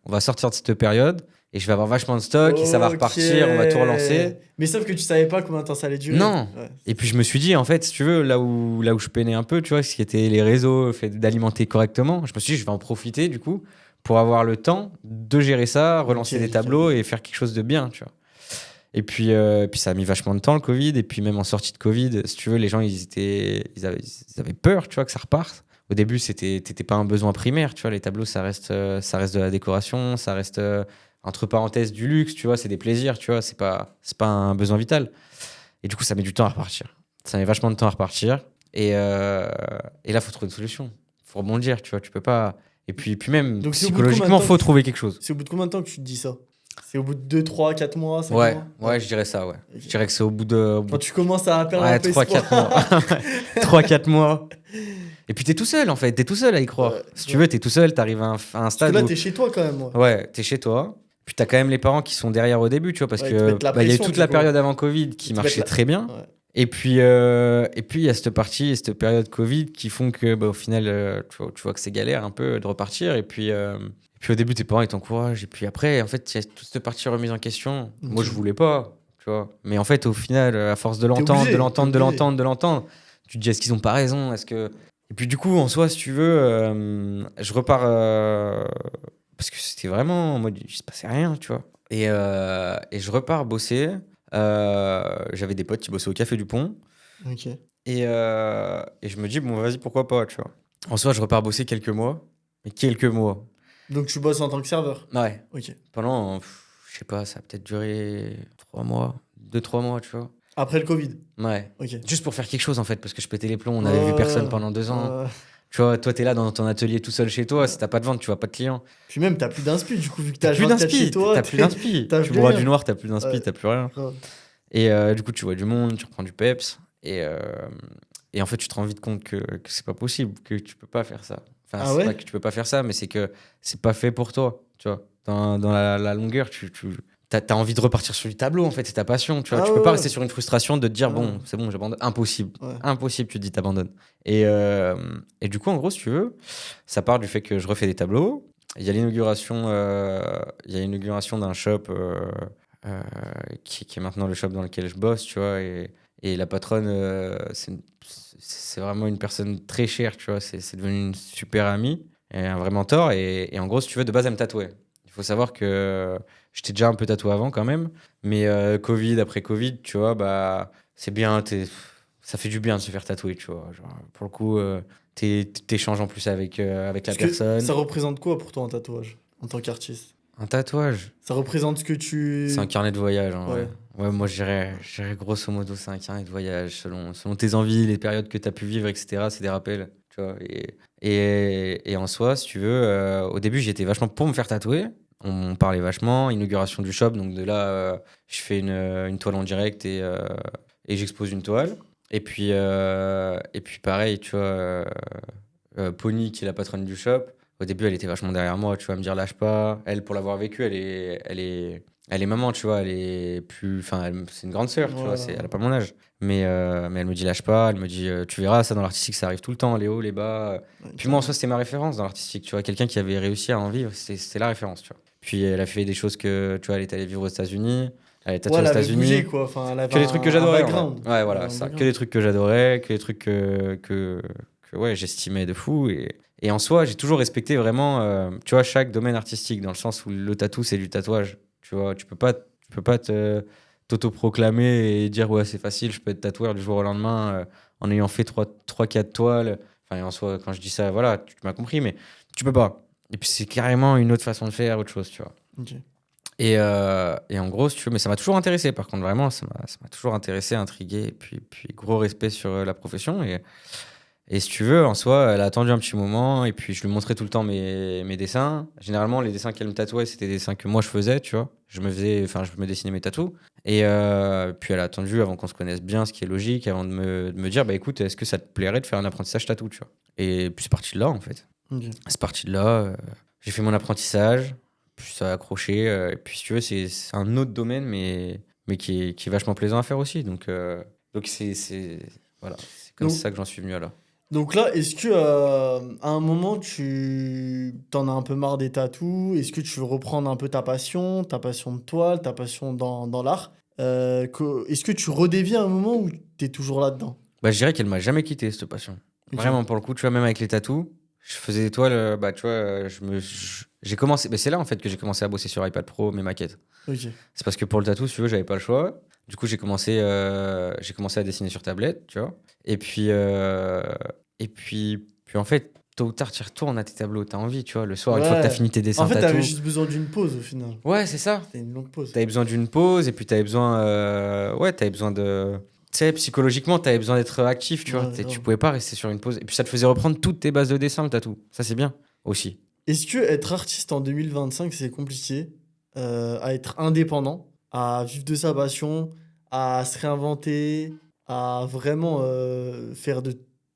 on va sortir de cette période et je vais avoir vachement de stock et ça va Ok. repartir, on va tout relancer. Mais sauf que tu savais pas combien de temps ça allait durer. Non. Ouais, Et c'est puis ça. je me suis dit, en fait, si tu veux, là où je peinais un peu, tu vois, ce qui était les réseaux, le fait d'alimenter correctement, je me suis dit, je vais en profiter du coup pour avoir le temps de gérer ça, relancer Ok, des nickel. tableaux et faire quelque chose de bien, tu vois. Et puis ça a mis vachement de temps le Covid. Et puis même en sortie de Covid, si tu veux, les gens ils avaient peur, tu vois, que ça reparte. Au début, t'étais pas un besoin primaire, tu vois. Les tableaux, ça reste de la décoration, ça reste entre parenthèses du luxe, tu vois. C'est des plaisirs, tu vois. C'est pas un besoin vital. Et du coup, ça met du temps à repartir. Ça met vachement de temps à repartir. Et là, faut trouver une solution. Faut rebondir, tu vois. Tu peux pas. Et puis même Donc c'est au bout de combien de psychologiquement, temps faut que trouver quelque chose. c'est au bout de combien de temps que tu te dis ça? C'est au bout de 2, 3, 4 mois, 5 Ouais, mois? ouais, je dirais ça, ouais. Ok. Je dirais que c'est au bout Quand tu commences à perdre un ouais, peu 3-4 mois. espoir. 3-4 mois. Et puis t'es tout seul en fait, t'es tout seul à y croire. Ouais, Si tu ouais. veux, t'es tout seul, t'arrives à un Parce que stade là, où t'es chez toi quand même, ouais. ouais, t'es chez toi. Puis t'as quand même les parents qui sont derrière au début, tu vois, parce Ouais, ils te que mettent la bah, il y a eu pression, toute du la coup. période avant Covid Ils qui te mettent marchait la... très bien. Ouais. Et puis il y a cette partie, cette période Covid qui font que bah, au final, tu vois que c'est galère un peu de repartir. Et puis au début, tes parents ils t'encouragent. Et puis après, en fait, il y a toute cette partie remise en question. Moi, je Ok. voulais pas, tu vois. Mais en fait, au final, à force de T'es l'entendre, de obligé, t'es l'entendre, de obligé. l'entendre, de l'entendre, tu te dis est-ce qu'ils ont pas raison? Est-ce que et puis du coup, en soi, si tu veux, je repars parce que c'était vraiment en mode il se passait rien, tu vois. Et je repars bosser. J'avais des potes qui bossaient au Café du Pont. Ok. Et je me dis, bon, vas-y, pourquoi pas, tu vois. En soi, je repars bosser quelques mois. Mais quelques mois. Donc tu bosses en tant que serveur. Ouais. Ok. Pendant, je sais pas, ça a peut-être duré 3 mois, 2-3 mois, tu vois. Après le Covid. Ouais. Ok. Juste pour faire quelque chose, en fait, parce que je pétais les plombs. On avait vu personne pendant 2 ans. Ouais. Tu vois, toi, t'es là dans ton atelier tout seul chez toi. Ouais. Si t'as pas de vente, tu vois pas de clients. Puis même, t'as plus d'inspi, du coup, vu que T'as t'as plus 24 chez d'inspi. toi, T'as plus d'inspi. t'as Tu plus bois du rien. noir, t'as plus d'inspi, Ouais. t'as plus rien. Grave. Et du coup, tu vois du monde, tu reprends du peps. Et en fait, tu te rends vite compte que c'est pas possible, que tu peux pas faire ça. Enfin, Ah c'est pas ouais? que tu peux pas faire ça, mais c'est que c'est pas fait pour toi. Tu vois, dans la longueur, t'as envie de repartir sur du tableau, en fait, c'est ta passion. Tu vois, Ah tu ouais, peux pas ouais. rester sur une frustration de te dire, Ah, bon, c'est bon, j'abandonne. Impossible. ouais. Impossible, tu te dis, t'abandonnes. Et du coup, en gros, si tu veux, ça part du fait que je refais des tableaux. Il y a l'inauguration d'un shop euh, qui est maintenant le shop dans lequel je bosse, tu vois. Et la patronne, c'est vraiment une personne très chère, tu vois. C'est devenu une super amie et un vrai mentor. Et en gros, si tu veux, de base, elle me tatouait. Il faut savoir que j'étais déjà un peu tatoué avant quand même. Mais Covid, après Covid, tu vois, bah, c'est bien. Ça fait du bien de se faire tatouer, tu vois. Genre, pour le coup, t'échanges en plus avec la Parce que ça personne. représente quoi pour toi un tatouage, en tant qu'artiste? Un tatouage. Ça représente ce que C'est un tu... carnet de voyage, en vrai. Ouais. Ouais, moi, je dirais grosso modo, c'est un carnet de voyage selon tes envies, les périodes que tu as pu vivre, etc. C'est des rappels, tu vois. Et en soi, si tu veux, au début, j'étais vachement pour me faire tatouer. On parlait vachement, inauguration du shop. Donc de là, je fais une toile en direct et j'expose une toile. Et puis pareil, tu vois, Pony, qui est la patronne du shop, au début, elle était vachement derrière moi, tu vois, à me dire lâche pas. Elle, pour l'avoir vécu, Elle est maman, tu vois, elle est plus. Enfin, c'est une grande sœur, tu vois, Ouais. elle a pas mon âge. Mais elle me dit lâche pas, elle me dit tu verras, ça dans l'artistique, ça arrive tout le temps, les hauts, les bas. Ouais, Puis moi, en carrément. soi, c'était ma référence dans l'artistique, tu vois, quelqu'un qui avait réussi à en vivre, c'est la référence, tu vois. Puis elle a fait des choses que, tu vois, elle est allée vivre aux États-Unis, elle est Ouais, tatouée aux elle avait bougé, États-Unis. quoi. Enfin, elle avait Que des trucs que un j'adorais, en vrai. background. Ouais, Elle avait voilà, un ça. Que background. des trucs que j'adorais, que des trucs que ouais, j'estimais de fou. Et en soi, j'ai toujours respecté vraiment, tu vois, chaque domaine artistique, dans le sens où le tatou, c'est du tatouage. Tu vois, tu peux pas t'autoproclamer et dire, ouais, c'est facile, je peux être tatoueur du jour au lendemain en ayant fait 4 toiles. Enfin, en soi, quand je dis ça, voilà, tu m'as compris, mais tu peux pas. Et puis, c'est carrément une autre façon de faire, autre chose, tu vois. Ok. Et en gros, si tu veux, mais ça m'a toujours intéressé, par contre, vraiment, ça m'a toujours intéressé, intrigué, et puis gros respect sur la profession. Et si tu veux, en soi, elle a attendu un petit moment, et puis je lui montrais tout le temps mes dessins. Généralement, les dessins qu'elle me tatouait, c'était des dessins que moi je faisais, tu vois. Je me dessinais mes tatous. Et puis elle a attendu avant qu'on se connaisse bien, ce qui est logique, avant de me dire, bah écoute, est-ce que ça te plairait de faire un apprentissage tatou, tu vois. Et puis c'est parti de là, en fait. Ok. C'est parti de là. J'ai fait mon apprentissage, puis ça a accroché. Et puis si tu veux, c'est un autre domaine, mais qui est vachement plaisant à faire aussi. Donc voilà, c'est comme Donc, ça que j'en suis venu à là. donc là, est-ce que à un moment, tu t'en as un peu marre des tatous? Est-ce que tu veux reprendre un peu ta passion de toile, ta passion dans l'art? Est-ce que tu redeviens à un moment où tu es toujours là-dedans? Bah, je dirais qu'elle m'a jamais quitté, cette passion. Ok. Vraiment, pour le coup, tu vois, même avec les tatous, je faisais des toiles, bah, tu vois, j'ai commencé, bah, c'est là, en fait, que j'ai commencé à bosser sur iPad Pro, mes maquettes. Ok. C'est parce que pour le tatou, si tu veux, j'avais pas le choix. Du coup, j'ai commencé à dessiner sur tablette, tu vois. Et puis en fait, tôt ou tard, tu y retournes à tes tableaux, t'as envie, tu vois, le soir, une fois que t'as Ouais. fini tes En dessins fait, t'avais tatou. juste besoin d'une pause au final. Ouais, c'est ça. C'était une longue pause. T'avais besoin d'une pause, et puis t'avais besoin de. Tu sais, psychologiquement, t'avais besoin d'être actif, tu vois. Ouais, Tu grave. pouvais pas rester sur une pause. Et puis ça te faisait reprendre toutes tes bases de dessin, le tatou. Ça, c'est bien aussi. Est-ce que être artiste en 2025, c'est compliqué à être indépendant, à vivre de sa passion, à se réinventer, à vraiment faire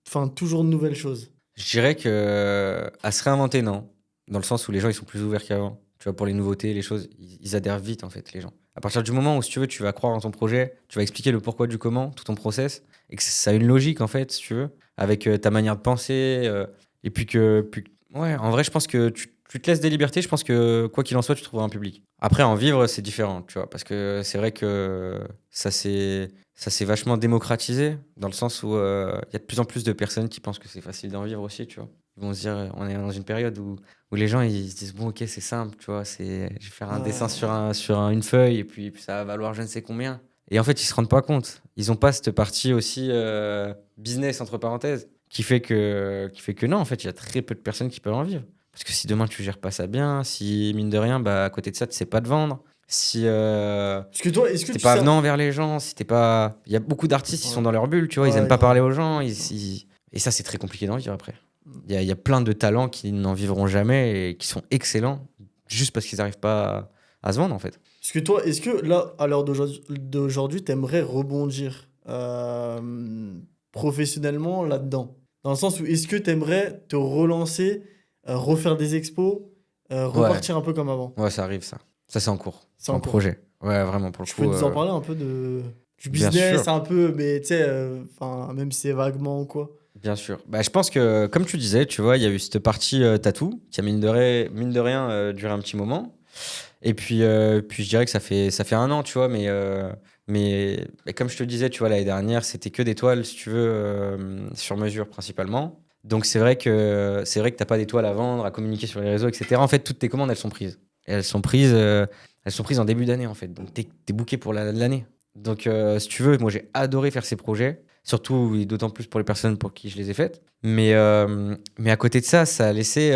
enfin, toujours de nouvelles choses? Je dirais que à se réinventer, non. Dans le sens où les gens, ils sont plus ouverts qu'avant. Tu vois, pour les nouveautés, les choses, ils adhèrent vite, en fait, les gens. À partir du moment où, si tu veux, tu vas croire en ton projet, tu vas expliquer le pourquoi du comment, tout ton process, et que ça a une logique, en fait, si tu veux, avec ta manière de penser, et ouais, en vrai, je pense que tu te laisses des libertés, je pense que, quoi qu'il en soit, tu trouveras un public. Après, en vivre, c'est différent, tu vois, parce que c'est vrai que ça s'est vachement démocratisé, dans le sens où il y a de plus en plus de personnes qui pensent que c'est facile d'en vivre aussi, tu vois. Ils vont se dire, on est dans une période où les gens ils se disent, bon, ok, c'est simple, tu vois, je vais faire un dessin Ouais. une feuille et puis ça va valoir je ne sais combien. Et en fait, ils se rendent pas compte. Ils ont pas cette partie aussi business, entre parenthèses, qui fait que non, en fait, il y a très peu de personnes qui peuvent en vivre. Parce que si demain tu gères pas ça bien, si mine de rien, bah, à côté de ça, tu sais pas te vendre, si Parce que toi, est-ce que t'es tu pas sais... avenant envers les gens, si t'es pas. Il y a beaucoup d'artistes, ils sont Ouais, dans leur bulle, tu vois, ils aiment ouais, pas grave. parler aux gens. Grave. Et ça, c'est très compliqué d'en vivre après. Il y a plein de talents qui n'en vivront jamais et qui sont excellents juste parce qu'ils n'arrivent pas à se vendre, en fait. Parce que toi, est-ce que là, à l'heure d'aujourd'hui, t'aimerais rebondir professionnellement là-dedans? Dans le sens où est-ce que t'aimerais te relancer, refaire des expos, Ouais, repartir un peu comme avant? ouais, ça arrive, ça. Ça, c'est en cours. C'est C'est en en cours. projet. Ouais, vraiment, pour le Tu peux coup. nous en parler un peu du Bien sûr, business, un peu, mais tu sais, enfin, même si c'est vaguement ou quoi. bien sûr. Bah, je pense que, comme tu disais, tu vois, il y a eu cette partie tatou qui a mine de rien duré un petit moment. Et puis je dirais que ça fait 1 an, tu vois, mais comme je te disais, tu vois, l'année dernière, c'était que des toiles, si tu veux, sur mesure principalement. Donc c'est vrai que t'as pas des toiles à vendre, à communiquer sur les réseaux, etc. En fait, toutes tes commandes, elles sont prises. Et elles sont prises en début d'année, en fait. Donc t'es booké pour l'année. Donc si tu veux, moi j'ai adoré faire ces projets, surtout et d'autant plus pour les personnes pour qui je les ai faites. Mais à côté de ça, ça a laissé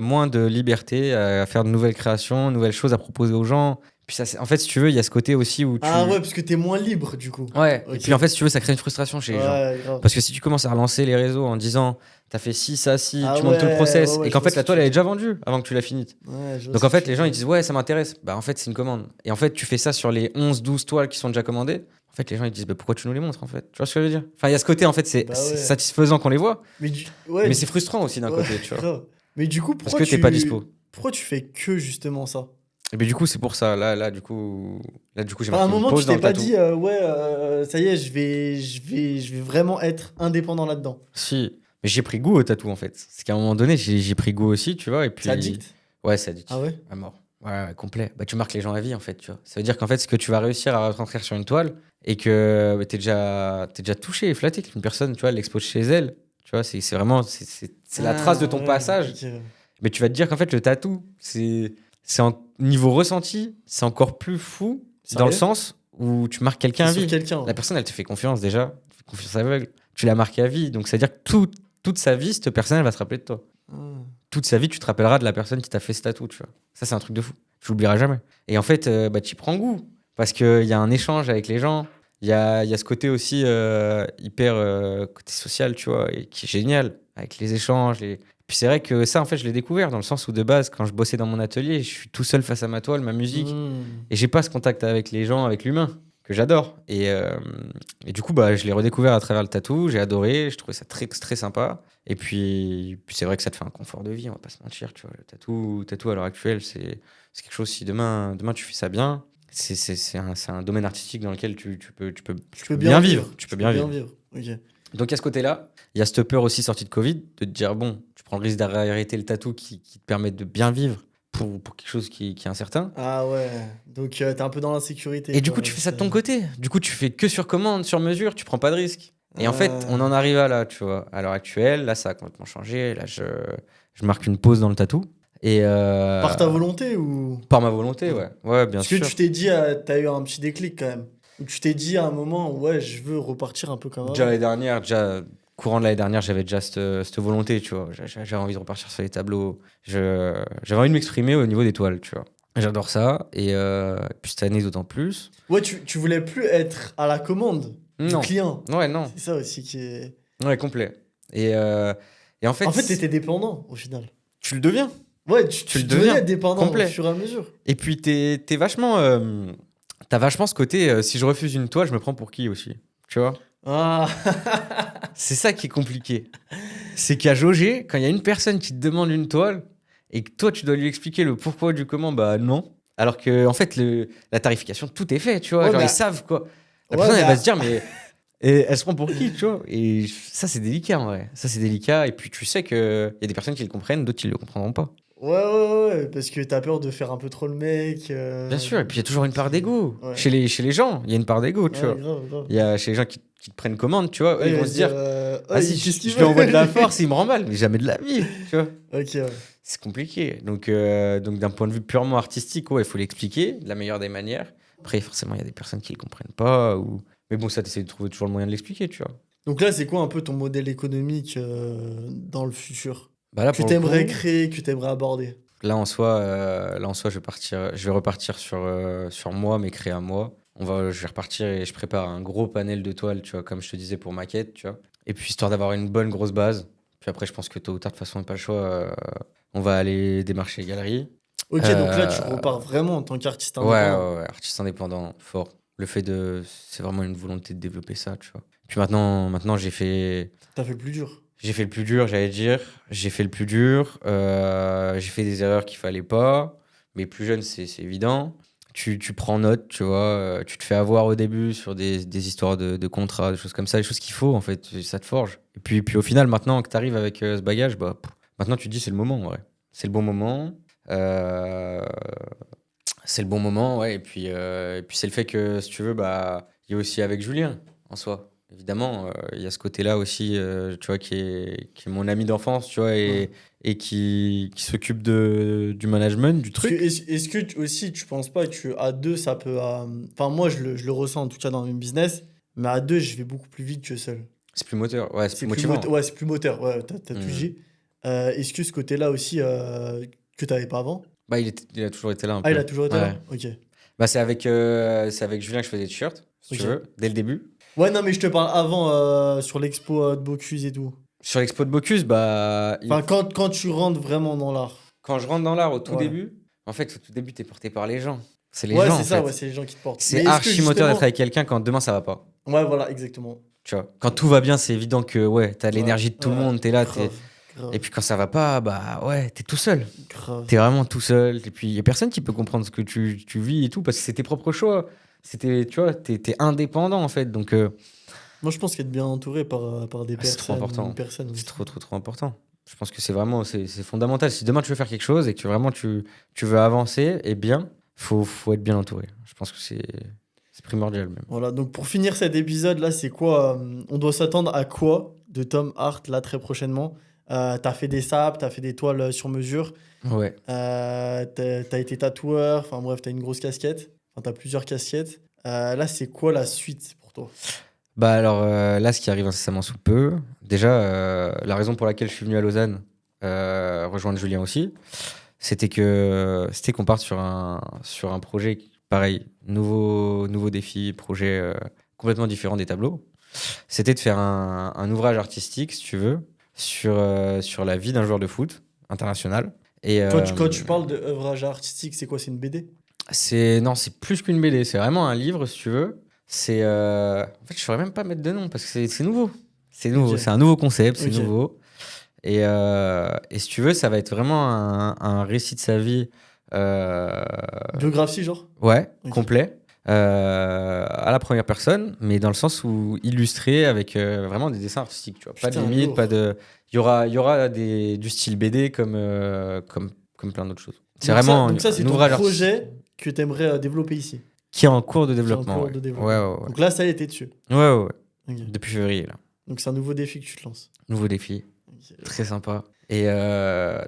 moins de liberté à faire de nouvelles créations, nouvelles choses à proposer aux gens. Puis ça, en fait, si tu veux, il y a ce côté aussi où Ah ouais, tu. parce que t'es moins libre du coup. Ouais, et Ok. puis en fait, si tu veux, ça crée une frustration chez les gens. Ouais, grave. Parce que si tu commences à relancer les réseaux en disant, t'as fait ci, ça, ci, Ah tu montes tout le ouais, ouais, process, ouais, et je qu'en vois fait, ce que la tu toile, veux elle est dire. déjà vendue avant que tu l'as finie. Ouais, je vois Donc ce en que fait, tu les veux gens, ils dire. disent, ouais, ça m'intéresse. Bah en fait, c'est une commande. Et en fait, tu fais ça sur les 11, 12 toiles qui sont déjà commandées. En fait, les gens, ils disent, bah pourquoi tu nous les montres, en fait? Tu vois ce que je veux dire? Enfin, il y a ce côté, en fait, c'est Bah c'est ouais. satisfaisant qu'on les voit, Mais ouais, mais c'est frustrant aussi d'un ouais, côté, tu vois. grave. Mais du coup, Parce que t'es pas dispo. pourquoi tu fais que justement ça? Et ben du coup, c'est pour ça. Là, du coup, j'ai Enfin, à un marqué une moment, tu pause dans t'es le pas tatou. dit, ouais, ça y est, je vais vraiment être indépendant là-dedans. Si, mais j'ai pris goût au tatou en fait. C'est qu'à un moment donné, j'ai pris goût aussi, tu vois. Et Ça puis, dicte? ouais, c'est Ah addictif, ouais? à mort. Ouais, ouais, complet. Bah, tu marques les gens à vie en fait, tu vois. Ça veut dire qu'en fait, ce que tu vas réussir à retranscrire sur une toile et que bah, t'es déjà touché et flatté qu'une personne, tu vois, l'expose chez elle. Tu vois, c'est vraiment, c'est la trace de Ah ton ouais, passage. ok. Mais tu vas te dire qu'en fait, le tatou, c'est en niveau ressenti, c'est encore plus fou dans le Sérieux? sens où tu marques C'est quelqu'un à sur vie. quelqu'un. La personne, elle te fait confiance déjà, tu fais confiance aveugle. Tu l'as marqué à vie. Donc, c'est-à-dire que toute sa vie, cette personne, elle va se rappeler de toi. Ah. Toute sa vie, tu te rappelleras de la personne qui t'a fait ce tatou, tu vois. Ça, c'est un truc de fou. Tu l'oublieras jamais. Et en fait, bah, tu y prends goût. Parce qu'il y a un échange avec les gens. Il y a ce côté aussi hyper côté social, tu vois, et qui est génial. Avec les échanges. Puis c'est vrai que ça, en fait, je l'ai découvert dans le sens où, de base, quand je bossais dans mon atelier, je suis tout seul face à ma toile, ma musique. Hmm. Et j'ai pas ce contact avec les gens, avec l'humain, que j'adore. Et du coup, bah, je l'ai redécouvert à travers le tatou. J'ai adoré. Je trouvais ça très, très sympa. Et puis c'est vrai que ça te fait un confort de vie, on va pas se mentir, tu vois. Le tatou à l'heure actuelle, c'est quelque chose, si demain tu fais ça bien, c'est un domaine artistique dans lequel Tu tu peux peux bien bien vivre. vivre. Tu peux Tu peux bien bien vivre. vivre. Ok. Donc, à ce côté-là, il y a cette peur aussi sortie de Covid, de te dire, bon, tu prends le risque d'arrêter le tatou qui te permet de bien vivre pour quelque chose qui est incertain. Ah ouais. Donc, t'es un peu dans l'insécurité, Et du quoi. coup, tu fais ça de ton côté. Du coup, tu fais que sur commande, sur mesure, tu prends pas de risque. Et en fait, on Ah. en arrive à là, tu vois. À l'heure actuelle, là, ça a complètement changé. Là, je marque une pause dans le tatou. Et Par ta volonté ou. par ma volonté, Ouais. ouais. Ouais, bien Parce que sûr. tu t'es dit, t'as eu un petit déclic quand même. Ou tu t'es dit à un moment, ouais, je veux repartir un peu comme Déjà avant. l'année dernière, courant de l'année dernière, j'avais déjà cette volonté, tu vois. J'avais envie de repartir sur les tableaux. J'avais envie de m'exprimer au niveau des toiles, tu vois. J'adore ça. Et puis cette année, d'autant plus. Ouais, tu voulais plus être à la commande du Non. client. Ouais, non. C'est ça aussi qui est. Ouais, complet. Et en En fait, fait, t'étais dépendant au final. tu le deviens. Ouais, Tu le tu devenais deviens. dépendant au Complet. fur et à mesure. Et puis, t'es vachement. T'as vachement ce côté, si je refuse une toile, je me prends pour qui aussi? Tu vois? Ah. C'est ça qui est compliqué. C'est qu'à jauger, quand il y a une personne qui te demande une toile et que toi, tu dois lui expliquer le pourquoi du comment, bah non. Alors que, en fait, la tarification, tout est fait, tu vois. Ouais, Genre, mais. ils savent quoi. La Ouais, personne, elle va se mais. dire, mais et elle se prend pour qui, tu vois. Et ça, c'est délicat, en vrai. Ça, c'est délicat. Et puis, tu sais qu'il y a des personnes qui le comprennent, d'autres qui ne le comprendront pas. Ouais, ouais, ouais, parce que t'as peur de faire un peu trop le mec. Bien sûr, et puis il y a toujours une part d'ego. Ouais. Chez les gens, il y a une part d'ego, tu Ouais, vois. grave, grave. Il y a chez les gens qui te prennent commande, tu vois. Eux, Ouais, ils il vont va se se dire, dire, ouais, vas-y, qu'est-ce qu'il je lui veut? envoie de la force, il me rend mal. Mais jamais de la vie, tu vois. Ok, ouais. C'est compliqué. Donc d'un point de vue purement artistique, ouais, il faut l'expliquer de la meilleure des manières. Après, forcément, il y a des personnes qui ne le comprennent pas. Mais bon, ça, tu essaies de trouver toujours le moyen de l'expliquer, tu vois. Donc là, c'est quoi un peu ton modèle économique dans le futur? Bah là, Que pour le t'aimerais coup, créer, que t'aimerais aborder? là, en soi, je vais repartir sur moi, mais créer à moi. Je vais repartir et je prépare un gros panel de toiles, tu vois, comme je te disais pour maquette, tu vois. Et puis, histoire d'avoir une bonne grosse base. Puis après, je pense que tôt ou tard, de toute façon, on n'a pas le choix. On va aller démarcher les galeries. Ok, donc là, tu Euh, repars vraiment en tant qu'artiste ouais, ouais, indépendant. ouais, artiste indépendant, fort. C'est vraiment une volonté de développer ça, tu vois. Puis maintenant T'as fait le plus dur. j'ai fait le plus dur, j'allais dire. J'ai fait le plus dur. J'ai fait des erreurs qu'il fallait pas. Mais plus jeune, c'est évident. Tu prends note, tu vois. Tu te fais avoir au début sur des histoires de contrats, des choses comme ça, des choses qu'il faut, en fait. Ça te forge. Et puis au final, maintenant que tu arrives avec ce bagage, bah, maintenant tu te dis c'est le moment, ouais. C'est le bon moment. Euh, c'est le bon moment, ouais. Et puis c'est le fait que, si tu veux, bah, il y a aussi avec Julien, en soi. Évidemment, il y a ce côté-là aussi, tu vois, qui est mon ami d'enfance, tu vois, Ouais. et qui s'occupe du management, du Parce que truc. est-ce que aussi, tu penses pas que à deux, ça peut. Enfin, moi, je le ressens en tout cas dans mes business, mais à deux, je vais beaucoup plus vite que seul. C'est plus moteur, ouais, c'est plus C'est plus motivant. moteur. Ouais, c'est plus moteur. Ouais, t'as tout Hmm. dit. Est-ce que ce côté-là aussi, que t'avais pas avant? Bah, il a toujours été là un Ah, il peu. a toujours été Ouais. là? Ok. Bah, c'est avec Julien que je faisais des t-shirts, si tu Ok. veux, dès le début. Ouais, non, mais je te parle avant, sur l'expo de Bocuse et tout. Sur l'expo de Bocuse, bah, Enfin, quand tu rentres vraiment dans l'art. quand je rentre dans l'art au tout Ouais. début, en fait, au tout début, t'es porté par les gens. C'est les Ouais, gens, c'est en ça, ouais, fait. c'est les gens qui te portent. Mais C'est est-ce que archi moteur d'être justement. avec quelqu'un quand demain ça va pas. Ouais, voilà, exactement. Tu vois, quand tout va bien, c'est évident que ouais, t'as Ouais, l'énergie de tout le ouais, monde, t'es là, grave, Grave, Et puis quand ça va pas, bah ouais, t'es tout seul. grave. T'es vraiment tout seul. Et puis il y a personne qui peut comprendre ce que tu vis et tout, parce que c'est tes propres choix. Tu vois, t'es indépendant en fait. Donc Moi, je pense qu'être bien entouré par des c'est trop personnes, ou une important. personne C'est aussi. trop, trop, trop important. Je pense que c'est fondamental. Si demain tu veux faire quelque chose et que tu veux avancer et bien, faut être bien entouré. Je pense que c'est primordial même. Voilà, donc pour finir cet épisode là, c'est quoi on doit s'attendre à quoi de Tom Hart là très prochainement? T'as fait des sapes, t'as fait des toiles sur mesure, Ouais. t'as été tatoueur, enfin bref, t'as une grosse casquette, enfin t'as plusieurs casquettes. Là, c'est quoi la suite pour toi? Bah alors là, ce qui arrive incessamment sous peu, déjà, la raison pour laquelle je suis venu à Lausanne, rejoindre Julien aussi, c'était qu'on parte sur un projet pareil, nouveau défi, projet complètement différent des tableaux. C'était de faire un ouvrage artistique, si tu veux, sur la vie d'un joueur de foot international. Et Quand tu parles de œuvrage artistique, c'est quoi? C'est une BD? non, c'est plus qu'une BD, c'est vraiment un livre, si tu veux. En fait, je saurais même pas mettre de nom parce que c'est nouveau. C'est nouveau, Ok, c'est un nouveau concept, c'est ok. nouveau. Et si tu veux, ça va être vraiment un récit de sa vie, euh, Biographie, genre? ouais, Ok. complet, à la première personne, mais dans le sens où illustré avec vraiment des dessins artistiques, tu vois. Pas de Putain, limite, pas lourd. de. Il y aura du style BD comme plein d'autres choses. C'est Donc ça, vraiment donc ça c'est un ton ouvrage artistique projet que t'aimerais développer ici, qui est en cours de qui est en développement, cours ouais. de Ouais, développement. ouais, ouais. Donc là, ça y est, t'es dessus. Ouais, ouais, ouais. Ok. Depuis février, là. Donc c'est un nouveau défi que tu te lances. Nouveau défi. Ok. Très sympa. Et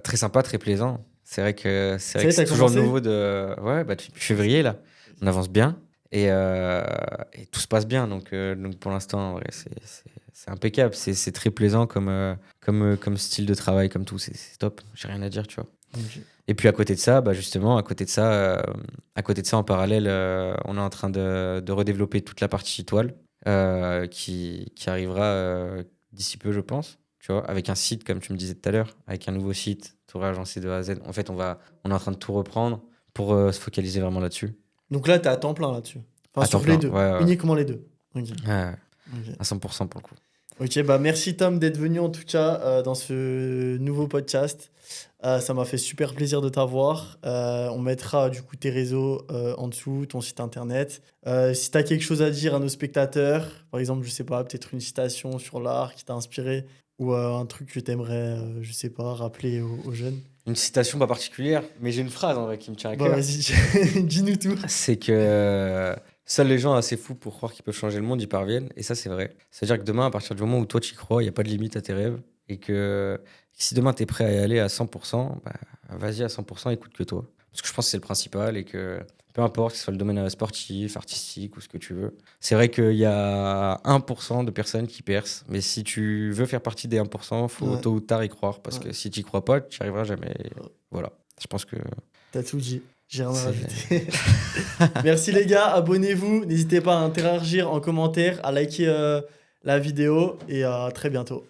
très sympa, très plaisant. C'est Ça vrai y que est, t'as c'est toujours commencé? nouveau de. Ouais, bah depuis février, là. On avance bien. Et tout se passe bien. Donc pour l'instant, en vrai, c'est impeccable. C'est très plaisant comme style de travail, comme tout. C'est top. J'ai rien à dire, tu vois. Ok. Et puis à côté de ça, bah justement, à côté de ça, en parallèle, on est en train de redévelopper toute la partie toile qui arrivera d'ici peu, je pense. Tu vois, avec un site, comme tu me disais tout à l'heure, avec un nouveau site, tout réagencé de A à Z. En fait, on est en train de tout reprendre pour se focaliser vraiment là-dessus. Donc là, t'es à temps plein là-dessus. Enfin, À temps sur les plein, deux. ouais, ouais, Uniquement les deux. Ok. ouais, Ok. à 100% pour le coup. Ok, bah merci Tom d'être venu en tout cas dans ce nouveau podcast. Ça m'a fait super plaisir de t'avoir. On mettra du coup tes réseaux en dessous, ton site internet. Si tu as quelque chose à dire à nos spectateurs, par exemple, je sais pas, peut-être une citation sur l'art qui t'a inspiré ou un truc que tu aimerais, je sais pas, rappeler aux jeunes. Une citation pas particulière, mais j'ai une phrase en vrai qui me tient à Bah cœur. vas-y, dis-nous tout. C'est que seuls les gens assez fous pour croire qu'ils peuvent changer le monde y parviennent. Et ça, c'est vrai. C'est-à-dire que demain, à partir du moment où toi, tu y crois, il n'y a pas de limite à tes rêves. Et que si demain, tu es prêt à y aller à 100%, bah, vas-y à 100%, écoute que toi. Parce que je pense que c'est le principal et que peu importe que ce soit le domaine sportif, artistique ou ce que tu veux. C'est vrai qu'il y a 1% de personnes qui percent. Mais si tu veux faire partie des 1%, faut Ouais, tôt ou tard y croire. Parce ouais. que si tu y crois pas, tu n'y arriveras jamais. Ouais. Voilà. Je pense que T'as tout dit. J'ai rien à c'est. rajouter. Merci les gars, abonnez-vous. N'hésitez pas à interagir en commentaire, à liker la vidéo et à très bientôt.